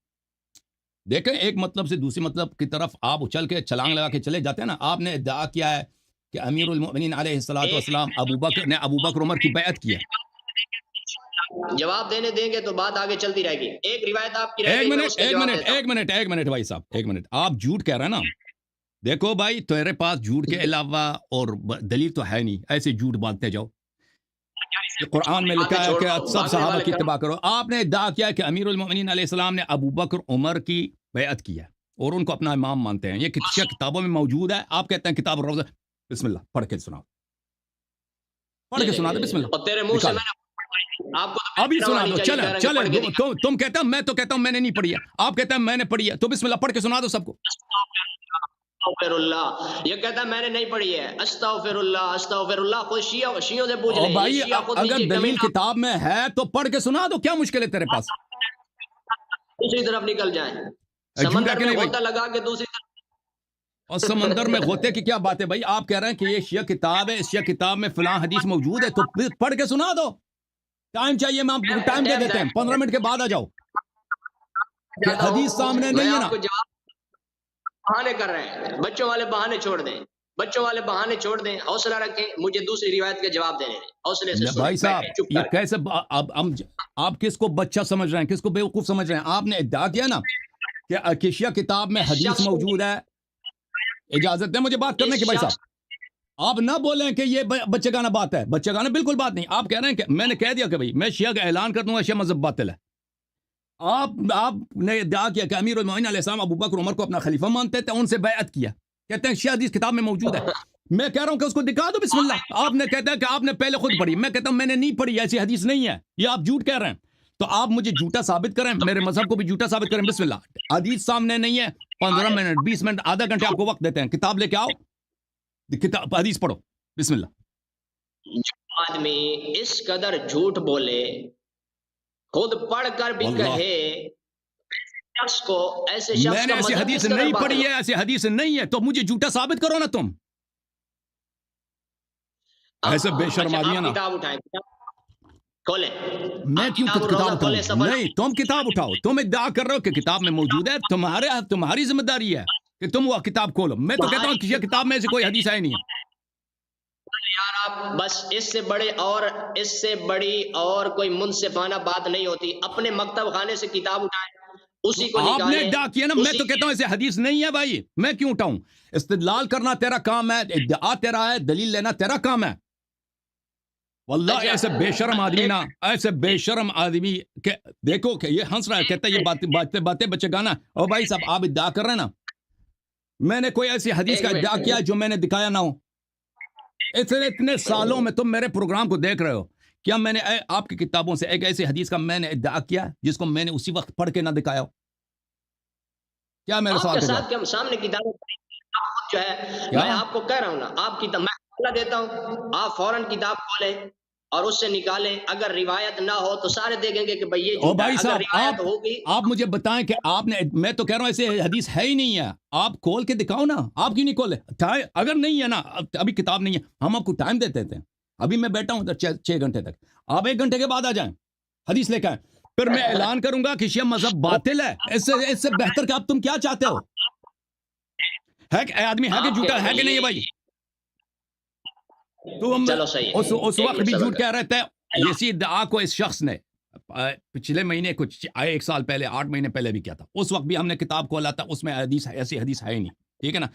دیکھیں ایک مطلب سے دوسری مطلب کی طرف آپ اچھل کے چھلانگ لگا کے چلے جاتے ہیں نا. آپ نے ادعا کیا ہے کہ امیر المؤمنین علیہ السلام ابو بکر عمر کی بیعت کی ہے. جواب دینے دیں گے تو بات آگے چلتی رہے گی. ایک روایت آپ کی رہ ایک گئی، میں اس کا جواب دیتا ہوں. منٹ بھائی صاحب، ایک منٹ. آپ جھوٹ کہہ رہے ہیں نا. دیکھو بھائی تیرے پاس جھوٹ کے علاوہ اور دلیل تو ہے نہیں. ایسے جھوٹ باندھتے جاؤ. قرآن میں لکھا ہے کہ سب صحابہ کی اتباع کرو. آپ نے ادعا کیا کہ امیر المؤمنین علیہ السلام نے ابو بکر عمر کی بیعت کی ہے اور ان کو اپنا امام مانتے ہیں. یہ شیعہ کتابوں میں موجود ہے. آپ کہتے ہیں کتاب الروضہ. بسم اللہ پڑھ کے سناؤ، پڑھ کے سنا دو. بسم اللہ. اور تیرے منہ سے نکال. میں نے آپ کو تو ابھی سنا آنی دو. چاہیے، کہہ رہے ہیں کہ پڑھ کے چلے دکھا. تم کہتے ہیں، میں تو کہتا ہوں میں نے نہیں پڑھی ہے. آپ کہتے ہیں میں نے پڑھی ہے، تو بسم اللہ پڑھ کے سنا دو سب کو. استغفر اللہ. یہ کہتا ہے میں نے نہیں پڑھی ہے. استغفر اللہ، استغفر اللہ. خود شیعوں سے پوچھ اور لیں. بھائی یہ شیعہ خود اگر نیچے دلیل کمنٹ کتاب میں ہے تو پڑھ کے سنا دو. کیا مشکل ہے تیرے پاس؟ دوسری طرف نکل جائیں. جھوٹا سمندر کہ میں نہیں بھائی؟ غوطہ لگا کے دوسری طرف. اور سمندر میں غوطے کی کیا بات ہے بھائی؟ آپ کہہ رہے ہیں کہ یہ شیعہ کتاب ہے، اس شیعہ کتاب میں فلاں حدیث موجود ہے، تو پڑھ کے سنا دو. ٹائم چاہیے، میں آپ کو ٹائم دے دیتے ہیں. 15 منٹ کے بعد آ جاؤ. کہ حدیث سامنے میں نہیں ہے نا. آپ کو جواب بہانے کر رہے ہیں. بچوں والے بہانے چھوڑ دیں، بچوں والے بہانے چھوڑ دیں. حوصلہ رکھیں، مجھے دوسری روایت کا جواب دینے دیں. حوصلے سے بھائی سنیں، صاحب بیٹھیں، چپ یہ کر. کیسے آپ کس کو بچہ سمجھ رہے ہیں، کس کو بیوقوف سمجھ رہے ہیں؟ آپ نے ادعا کیا نا کہ شیعہ کتاب میں حدیث موجود ہے. اجازت دیں مجھے بات کرنے کی بھائی صاحب. آپ نہ بولیں کہ یہ بچے گانا بات ہے. بچے گانا بالکل بات نہیں. آپ کہہ رہے ہیں کہ میں نے کہہ دیا کہ بھائی میں شیعہ کا اعلان کر دوں گا شیعہ مذہب باطل ہے. آپ نے ادعا کیا کہ امیر المؤمنین علیہ السلام ابو بکر عمر کو اپنا خلیفہ مانتے تھے، ان سے بیعت کیا. کہتے ہیں شیعہ حدیث کتاب میں موجود ہے. میں کہہ رہا ہوں کہ اس کو دکھا دو. بسم اللہ. آپ نے کہتا ہے کہ آپ نے پہلے خود پڑھی. میں کہتا ہوں میں نے نہیں پڑھی، ایسی حدیث نہیں ہے. یہ آپ جھوٹ کہہ رہے ہیں. تو آپ مجھے جھوٹا ثابت کریں، میرے مذہب کو بھی جھوٹا ثابت کریں. بسم اللہ. حدیث سامنے نہیں ہے. 15 منٹ 20 منٹ آدھا گھنٹے آپ کو وقت دیتے ہیں. کتاب لے کے آؤ، کتاب حدیث پڑھو. بسم اللہ. جو آدمی اس قدر جھوٹ بولے، خود پڑھ کر بھی واللہ کہے، شخص کو ایسے شخص میں نے کا ایسی مذہب حدیث کس قدر نہیں باطل پڑھی ہے، ایسی حدیث نہیں ہے، تو مجھے جھوٹا ثابت کرو نا تم. ایسے بے شرم آدمی ہے نا. کتاب اٹھائیں، کھولیں. میں آپ کیوں کتاب کتاب الروضہ اٹھاؤں؟ کھولیں، صفحہ نہیں، تم کتاب اٹھاؤ. تم ادعا کر رہے ہو کہ کتاب میں موجود ہے. تمہاری ذمہ داری ہے کہ تم وہ کتاب کھولو. میں تو کہتا ہوں کہ یہ کتاب میں ایسی کوئی حدیث ہے نہیں ہے. یار آپ بس اس سے بڑی اور کوئی منصفانہ بات نہیں ہوتی. اپنے مکتب خانے سے کتاب اٹھائیں، اسی کو آپ نے نکالیں. ادعا کیا نا. میں تو کہتا ہوں ایسے حدیث نہیں ہے بھائی. میں کیوں اٹھاؤں؟ استدلال کرنا تیرا کام ہے، ادعا تیرا ہے، دلیل لینا تیرا کام ہے. واللہ ایسے بے شرم آدمی نا، ایسے بے شرم آدمی کہ دیکھو کہ یہ ہنس رہا ہے، کہتا ہے یہ باتیں بچے گانا. اور بھائی صاحب آپ ادعا کر رہے ہیں نا، میں نے کوئی ایسی حدیث کا ادعا کیا جو میں نے دکھایا نہ ہو. اتنے سالوں میں تم میرے پروگرام کو دیکھ رہے ہو، کیا میں نے آپ کی کتابوں سے ایک ایسی حدیث کا میں نے ادعا کیا جس کو میں نے اسی وقت پڑھ کے نہ دکھایا ہو؟ کیا میرے آپ کے ساتھ ساتھ کے سامنے کتابیں جو ہے، میں آپ کو کہہ رہا ہوں نا، آپ کتاب میں حوالہ دیتا ہوں، آپ فوراً کتاب کھولیں اور اس سے نکالیں. اگر روایت نہ ہو تو سارے دیکھیں گے کہ بھئی یہ او جھوٹا ہے. بھائی اگر صاحب روایت ہوگی، آپ مجھے بتائیں کہ آپ نے، میں تو کہہ رہا ہوں ایسے حدیث ہے ہی نہیں ہے. آپ کھول کے دکھاؤ نا. آپ کیوں نہیں کھولے؟ اگر نہیں ہے نا، ابھی کتاب نہیں ہے، ہم آپ کو ٹائم دیتے تھے. ابھی میں بیٹھا ہوں 6 گھنٹے تک، آپ 1 گھنٹے کے بعد آ جائیں، حدیث لے کے آئیں. پھر میں اعلان کروں گا کہ شیعہ مذہب باطل ہے. اس سے بہتر کہ آپ تم کیا چاہتے ہو؟ ہے کہ آدمی ہے کہ جھوٹا ہے کہ نہیں ہے بھائی؟ تم چلو صحیح ہے. اس وقت بھی جھوٹ کہہ رہے تھے، اسی ادعا کو اس شخص نے پچھلے مہینے کچھ 1 سال پہلے 8 مہینے پہلے بھی کیا تھا. اس وقت بھی ہم نے کتاب کھولا تھا, اس میں حدیث ایسی حدیث ہے ہی نہیں, ٹھیک ہے نا.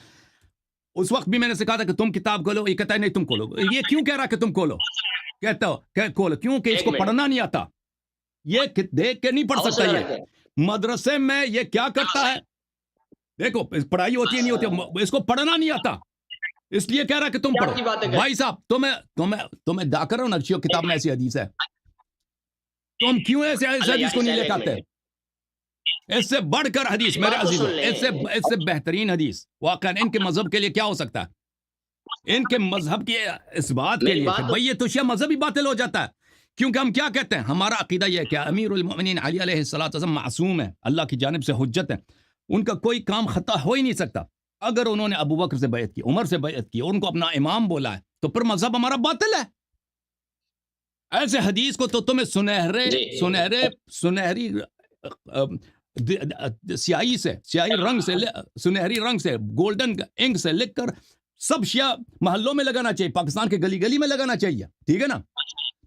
اس وقت بھی میں نے سکھا تھا کہ تم کتاب کھولو, یہ کہتا ہے نہیں تم کھولو. یہ کیوں کہہ رہا کہ تم کھولو؟ کہتا ہو کہ کھولو, کیونکہ اس کو پڑھنا نہیں آتا, یہ دیکھ کے نہیں پڑھ سکتا. یہ مدرسے میں یہ کیا کرتا ہے, دیکھو پڑھائی ہوتی ہے نہیں ہوتی, اس کو پڑھنا نہیں آتا, اس لیے کہہ رہا کہ تم پڑھو. بھائی صاحب تمہیں دا کر رہا ہوں نا, کتاب میں ایسی حدیث ہے, تم کیوں ایسے حدیث کو نہیں لے کے آتے؟ اس سے بڑھ کر حدیث میرے عزیزوں, اس سے بہترین حدیث واقعا ان کے مذہب کے لیے کیا ہو سکتا ہے؟ ان کے مذہب کی اس بات کے لیے کہ بھئی یہ تو شیعہ مذہب ہی باطل ہو جاتا ہے. کیونکہ ہم کیا کہتے ہیں, ہمارا عقیدہ یہ ہے کہ امیر المؤمنین علی علیہ السلام معصوم ہے, اللہ کی جانب سے حجت ہے, ان کا کوئی کام خطا ہو ہی نہیں سکتا. اگر انہوں نے ابو بکر سے بیعت کی, عمر سے بیعت کی, اور ان کو اپنا امام بولا ہے, تو پھر مذہب ہمارا باطل ہے. ایسے حدیث کو تو تمہیں سنہری سیاہی رنگ سے, سنہری رنگ سے, گولڈن انک سے لکھ کر سب شیعہ محلوں میں لگانا چاہیے, پاکستان کے گلی گلی میں لگانا چاہیے, ٹھیک ہے نا.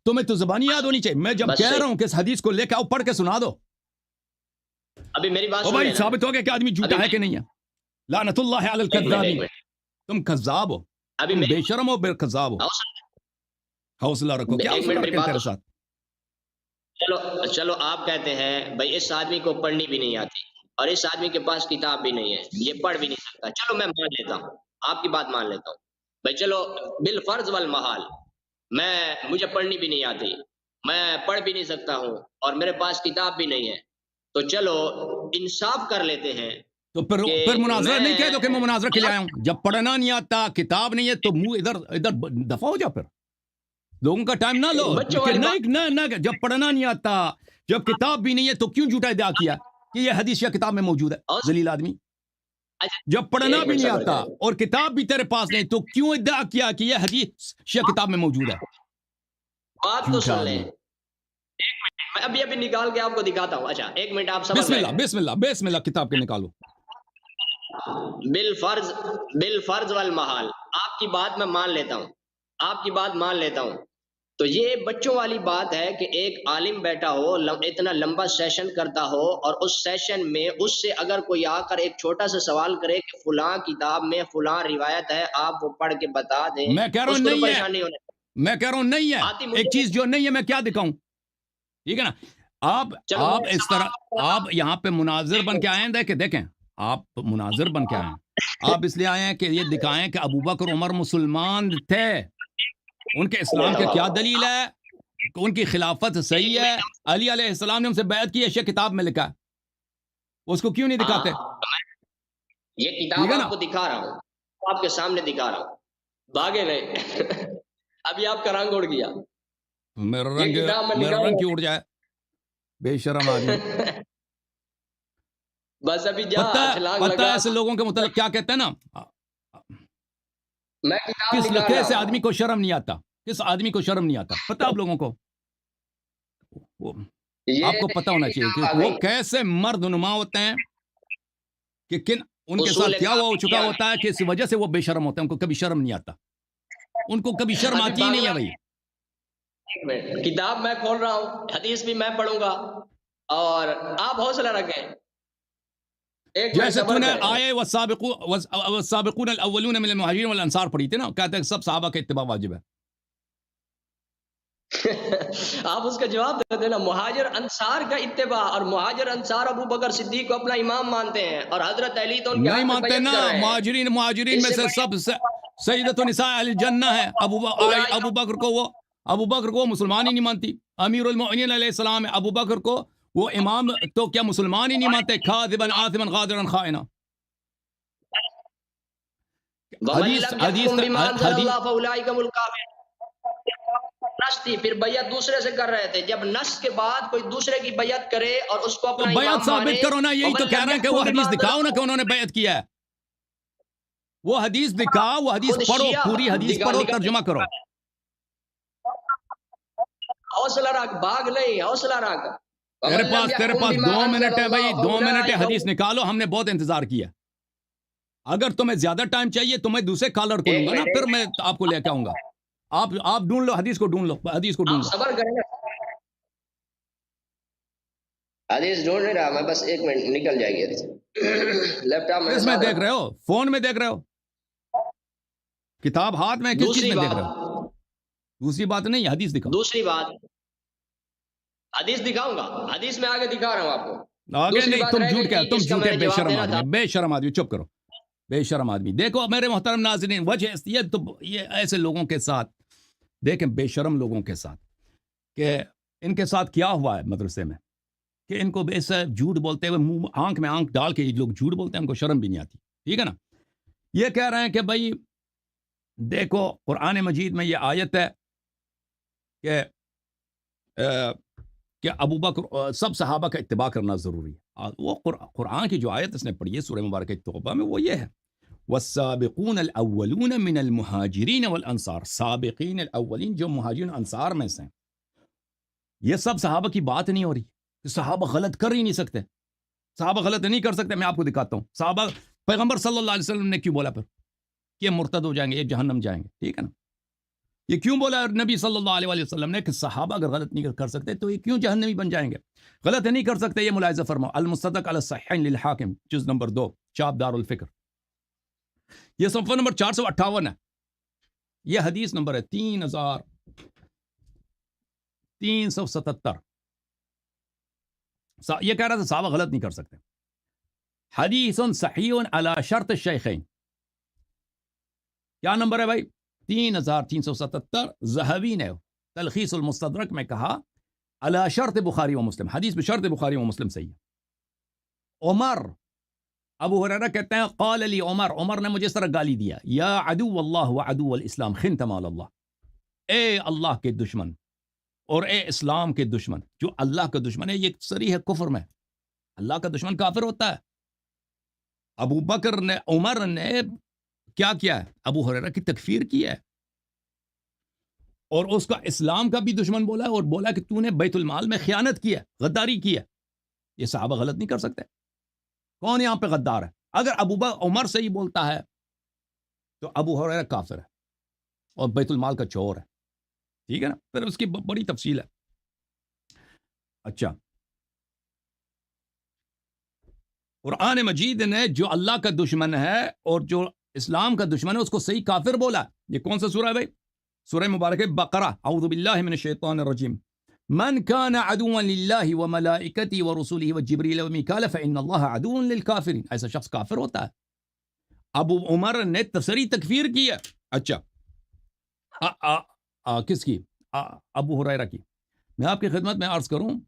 تمہیں تو زبانی یاد ہونی چاہیے. میں جب کہہ رہا ہوں کہ اس حدیث کو لے کے آؤ, پڑھ کے سنا دو. ابھی میری بات او بھائی ثابت ہو گیا کہ آدمی جھوٹا ہے کہ نہیں ہے. لعنت اللہ علی الکذابین. تم کذاب ہو, تم بے شرم ہو, بے کذاب ہو. حوصلہ رکھو. کیا حوصلہ رکھیں تیرے ساتھ؟ چلو آپ کہتے ہیں بھائی اس آدمی کو پڑھنی بھی نہیں آتی, اور اس آدمی کے پاس کتاب بھی نہیں ہے, یہ پڑھ بھی نہیں سکتا. چلو میں مان لیتا ہوں, آپ کی بات مان لیتا ہوں بھائی. چلو بالفرض والمحال, مجھے پڑھنی بھی نہیں آتی, میں پڑھ بھی نہیں سکتا ہوں, اور میرے پاس کتاب بھی نہیں ہے, تو چلو انصاف کر لیتے ہیں. تو پھر مناظرہ نہیں کہہ دو کہ میں مناظرہ کے لیے آیا ہوں. جب پڑھنا نہیں آتا, کتاب نہیں ہے, تو منہ ادھر دفع ہو جا. پھر لوگوں کا ٹائم نہ لو. جب پڑھنا نہیں آتا, جب کتاب بھی نہیں ہے, تو کیوں جھوٹا ادعا کیا کہ یہ حدیث یا کتاب میں موجود ہے؟ ذلیل آدمی. جب پڑھنا بھی نہیں آتا اور کتاب بھی تیرے پاس نہیں, تو کیوں ادعا کیا کہ یہ حدیث یا کتاب میں موجود ہے؟ بات تو سن لیں. میں ابھی نکال کے آپ کو دکھاتا ہوں. اچھا ایک منٹ آپ بسم اللہ کتاب کے نکالو. بالفرض والمحال, آپ کی بات میں مان لیتا ہوں, تو یہ بچوں والی بات ہے کہ ایک عالم بیٹھا ہو, اتنا لمبا سیشن کرتا ہو, اور اس سیشن میں اس سے اگر کوئی آ کر ایک چھوٹا سا سوال کرے کہ فلاں کتاب میں فلاں روایت ہے, آپ وہ پڑھ کے بتا دیں. میں کہہ رہا ہوں نہیں ہے, ایک چیز جو نہیں ہے میں کیا دکھاؤں, ٹھیک ہے نا. آپ اس طرح, آپ یہاں پہ مناظر بن کے آئے ہیں. دیکھیں آپ مناظر بن کے آئے ہیں, آپ اس لیے آئے ہیں کہ یہ دکھائیں کہ ابو بکر عمر مسلمان تھے, ان کے اسلام کے کیا دلیل ہے, ان کی خلافت صحیح ہے, علی علیہ السلام نے ان سے بیعت کی, اشیاء کتاب میں لکھا ہے, اس کو کیوں نہیں دکھاتے؟ یہ کتاب آپ کو دکھا رہا ہوں, آپ کے سامنے دکھا رہا ہوں, بھاگے نہیں. ابھی آپ کا رنگ اڑ گیا. میرا رنگ کیوں اڑ جائے, بے شرم آدمی. بس ابھی پتہ ہے ایسے لوگوں کے متعلق کیا کہتے ہیں نا, کس لکھے سے آدمی کو شرم نہیں آتا, کس آدمی کو شرم نہیں آتا. پتہ آپ لوگوں کو, آپ کو پتہ ہونا چاہیے کہ وہ کیسے مرد نما ہوتے ہیں, کہ ان کے ساتھ کیا ہوا ہو چکا ہوتا ہے کہ اس وجہ سے وہ بے شرم ہوتے ہیں. ان کو کبھی شرم نہیں آتا, ان کو کبھی شرم آتی ہی نہیں ہے. بھائی کتاب میں کھول رہا ہوں, حدیث بھی میں پڑھوں گا, اور آپ حوصلہ رکھیں. جیسے تو نے آئے والسابقون الاولون من المہاجرین والانصار پڑھی تھی نا, کہتے ہیں سب صحابہ کا اتباع واجب ہے. آپ اس کا جواب دیتے ہیں نا, مہاجر انصار کا اتباع, اور مہاجر انصار ابو بکر صدیق کو اپنا امام مانتے ہیں, اور حضرت علی تو ان کے نہیں مانتے نا. مہاجرین میں سے سب سیدۃ النساء اہل الجنہ ہے. ابو بکر کو مسلمان ہی نہیں مانتی. امیر المؤمنین علیہ السلام ہے, ابو بکر کو وہ امام تو کیا مسلمان ہی نہیں مانتے؟ کاذبا آثما غادرا خائنا. پھر بیعت دوسرے سے کر رہے تھے, جب نص کے بعد کوئی دوسرے کی بیعت کرے اور اس کو اپنا امام بیعت ثابت کرو نا. یہی تو کہہ رہے ہیں کہ وہ حدیث دکھاؤ نا کہ انہوں نے بیعت کیا ہے. وہ حدیث دکھاؤ, وہ حدیث پڑھو, پوری حدیث پڑھو, ترجمہ کرو. حوصلہ رکھ, بھاگ نہیں, حوصلہ رکھ. تیرے پاس 2 منٹ ہے بھائی, 2 منٹ ہے, حدیث نکالو. ہم نے بہت انتظار کیا. اگر تمہیں زیادہ ٹائم چاہیے تو میں دوسرے کالر کو لوں گا نا, پھر میں آپ کو لے کے آؤں گا. آپ ڈھونڈ لو حدیث کو، ڈھونڈ لو حدیث کو، ڈھونڈ آپ لو. صبر کریں نا، حدیث ڈھونڈ نہیں رہا میں، بس 1 منٹ نکل جائے گی حدیث. لیپ ٹاپ میں کس میں دیکھ رہے ہو؟ فون میں دیکھ رہے ہو؟ کتاب ہاتھ میں کس چیز دوسری میں دیکھ بات، رہے ہو؟ دوسری بات نہیں، حدیث دکھاؤ. دوسری بات حدیث دکھاؤں گا، حدیث میں آگے دکھا رہا ہوں آپ کو. آگے دوسری نہیں، بات تم رہ جھوٹ گئی کیا، تھی تم جس کا جھوٹے میں نے بے جواب شرم دینا تھا. آدمی، بے شرم آدمی، چپ کرو. بے شرم آدمی. دیکھو میرے محترم ناظرین، وجہ یہ ایسے لوگوں کے ساتھ دیکھیں، بے شرم لوگوں کے ساتھ، کہ ان کے ساتھ کیا ہوا ہے مدرسے میں، کہ ان کو ایسا جھوٹ بولتے ہوئے منہ آنکھ میں آنکھ ڈال کے یہ لوگ جھوٹ بولتے ہیں، ان کو شرم بھی نہیں آتی. ٹھیک ہے نا؟ یہ کہہ رہے ہیں کہ بھائی دیکھو قرآن مجید میں یہ آیت ہے کہ کہ ابو بکر سب صحابہ کا اتباع کرنا ضروری ہے. وہ قرآن کی جو آیت اس نے پڑھی ہے سورہ مبارکہ توبہ میں، وہ یہ ہے والسابقون الاولون من المہاجرین والانصار. سابقین الاولین جو مہاجرین انصار میں سے ہیں، یہ سب صحابہ کی بات نہیں ہو رہی. صحابہ غلط کر ہی نہیں سکتے، صحابہ غلط نہیں کر سکتے. میں آپ کو دکھاتا ہوں صحابہ، پیغمبر صلی اللہ علیہ وسلم نے کیوں بولا پھر کہ مرتد ہو جائیں گے، یہ جہنم جائیں گے؟ ٹھیک ہے نا؟ یہ کیوں بولا نبی صلی اللہ علیہ وسلم نے کہ صحابہ اگر غلط نہیں کر سکتے تو یہ کیوں جہنمی بن جائیں گے؟ غلط نہیں کر سکتے. یہ ملاحظہ فرماؤ، المصدق علی الصحیحین للحاکم جز نمبر 2 چاپ دار الفکر، یہ صفحہ نمبر 458 ہے. یہ حدیث نمبر ہے 3377. یہ کہہ رہا تھا صحابہ غلط نہیں کر سکتے. حدیث صحیح علی شرط الشیخین. کیا نمبر ہے بھائی؟ 3377. ذہبی نے تلخیص المستدرک میں کہا علی شرط بخاری و مسلم، حدیث بشرط بخاری و مسلم صحیح ہے. عمر، ابو ہریرہ کہتے ہیں قال لی عمر، عمر نے مجھے اس طرح گالی دیا، یا عدو اللہ و عدو الاسلام خنت مال اللہ، اے اللہ کے دشمن اور اے اسلام کے دشمن. جو اللہ کا دشمن ہے یہ صریح ہے کفر میں. اللہ کا دشمن کافر ہوتا ہے. ابو بکر نے، عمر نے کیا کیا ہے؟ ابو ہریرہ کی تکفیر کی ہے، اور اس کا اسلام کا بھی دشمن بولا ہے، اور بولا کہ تو نے بیت المال میں خیانت کی ہے، غداری کی ہے. یہ صحابہ غلط نہیں کر سکتے. کون یہاں پہ غدار ہے؟ اگر عمر صحیح بولتا ہے تو ابو ہریرہ کافر ہے اور بیت المال کا چور ہے. ٹھیک ہے نا؟ پھر اس کی بڑی تفصیل ہے. اچھا، قرآن مجید نے جو اللہ کا دشمن ہے اور جو اسلام کا دشمن ہے اس کو صحیح کافر بولا. یہ کون سا سورہ ہے بھائی؟ سورہ مبارکہ بقرہ. اعوذ باللہ من الشیطان الرجیم. من كان عدوا لله وملائكته ورسله وجبريل وميكال فإن الله عدو للكافرين. ایسا شخص کافر ہوتا ہے. ابو عمر نے تصریح تکفیر کی ہے. اچھا، کس کی؟ ابو ہریرہ کی. میں آپ کی خدمت میں عرض کروں،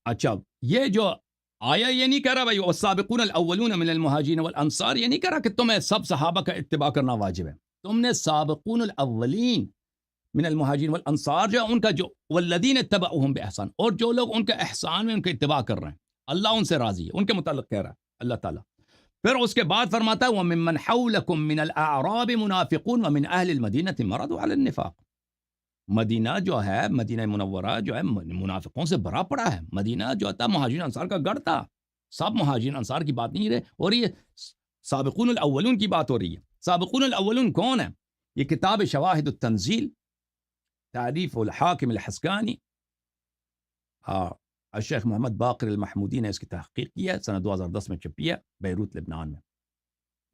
اچھا یہ جو آیا یہ نہیں کہہ رہا بھائی والسابقون الاولون من المہاجرین والانصار، یہ نہیں کہہ رہا کہ تمہیں سب صحابہ کا اتباع کرنا واجب ہے. تم نے سابقون الاولین من المہاجرین والانصار جو ان کا، جو والذین اتبعوہم باحسان، اور جو لوگ ان کا احسان میں ان کا اتباع کر رہے ہیں، اللہ ان سے راضی ہے، ان کے متعلق کہہ رہا ہے اللہ تعالیٰ. پھر اس کے بعد فرماتا ہے وَمِمَّنْ حَوْلَكُمْ مِنَ الْأَعْرَابِ مُنَافِقُونَ وَمِنْ أَهْلِ الْمَدِينَةِ مَرَضُوا عَلَى النِّفَاقِ. مدینہ جو ہے، مدینہ منورہ جو ہے منافقوں سے بھرا پڑا ہے. مدینہ جو تھا مہاجرین انصار کا گڑھ تھا. سب مہاجرین انصار کی بات نہیں رہے، اور یہ سابقون الاولون کی بات ہو رہی ہے. سابقون الاولون کون ہیں؟ یہ کتاب شواہد التنزیل تعریف الحاکم الحسکانی، الشیخ محمد باقر المحمودی نے اس کی تحقیق کی ہے، سنہ 2010 میں چھپی ہے بیروت لبنان میں.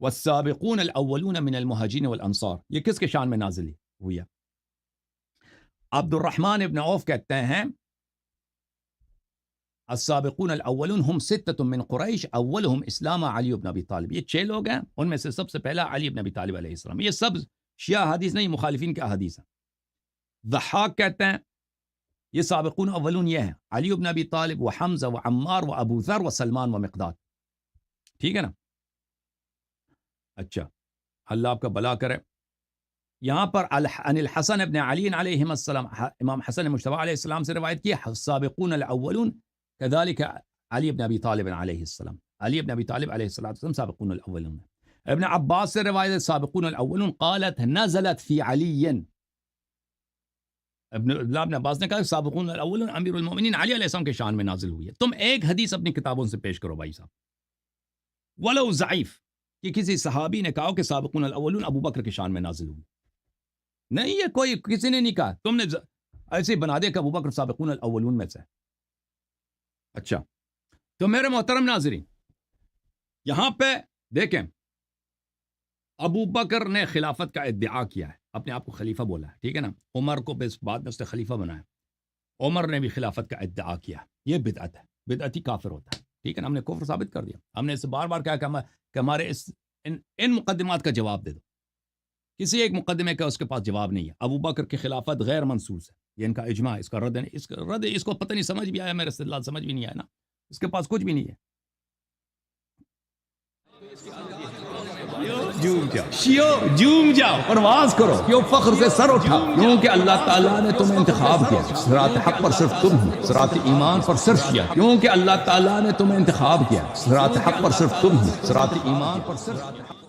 والسابقون الاولون من المہاجرین والانصار، یہ کس کے شان میں نازل ہوئی ہے؟ عبد الرحمن ابن عوف کہتے ہیں السابقون الاولون ہم ستۃ من قریش اولہم اسلام علی بن ابی طالب. یہ 6 لوگ ہیں، ان میں سے سب سے پہلا علی بن ابی طالب علیہ السلام. یہ سب شیعہ حدیث نہیں، مخالفین کے احادیث ہیں. ضحاک کہتے ہیں یہ سابقون اولون یہ ہیں علی بن ابی طالب و حمزہ و عمار و ابو ذر و سلمان و مقداد. ٹھیک ہے نا؟ اچھا، اللہ آپ کا بلا کرے. یہاں پر عن الحسن ابن علی علیہ السلام، امام حسن مجتبی علیہ السلام سے روایت کی السابقون الاولون كذلك علی بن ابی طالب علیہ السلام. علی بن ابی طالب علیہ السلام سابقون الاولون. ابن عباس سے روایت سابقون الاولون قالت نزلت فی علی. ابن عباس نے کہا سابقون الاولون امیر المؤمنین علی علیہ السلام کے شان میں نازل ہوئی ہے. تم ایک حدیث اپنی کتابوں سے پیش کرو بھائی صاحب، ولو ضعیف، کہ کسی صحابی نے کہا کہ سابقون الاولون ابو بکر کے شان میں نازل ہوئی. نہیں یہ کوئی کسی نے نہیں کہا، تم نے ایسے ہی بنا دیا کہ ابوبکر سابقون الاولون میں سے۔ اچھا تو میرے محترم ناظرین، یہاں پہ دیکھیں ابو بکر نے خلافت کا ادعا کیا ہے، اپنے آپ کو خلیفہ بولا ہے، ٹھیک ہے نا، عمر کو بعد میں اس نے خلیفہ بنایا، عمر نے بھی خلافت کا ادعا کیا، یہ بدعت ہے، بدعتی کافر ہوتا ہے، ٹھیک ہے نا، ہم نے کفر ثابت کر دیا، ہم نے اسے بار بار کہا کہ ہمارے ان مقدمات کا جواب دے دو، کسی ایک مقدمے کا اس کے پاس جواب نہیں ہے۔ ابو بکر کی خلافت غیر منصوص ہے، یہ ان کا اجماع، اس کا رد نہیں، اس کا رد اس کو پتہ نہیں سمجھ بھی آیا، میرے استدلال سمجھ بھی نہیں آیا نا، اس کے پاس کچھ بھی نہیں ہے۔ جوم جاؤ پرواز کرو، کیوں فخر سے سر اٹھا، کیونکہ اللہ تعالیٰ نے تمہیں انتخاب کیا، صراط حق پر صرف تم ہو، صراط ایمان پر صرف کیا، کیونکہ اللہ تعالیٰ نے تمہیں انتخاب کیا، صراط حق پر صرف تم ہو، صراط ایمان پر صرف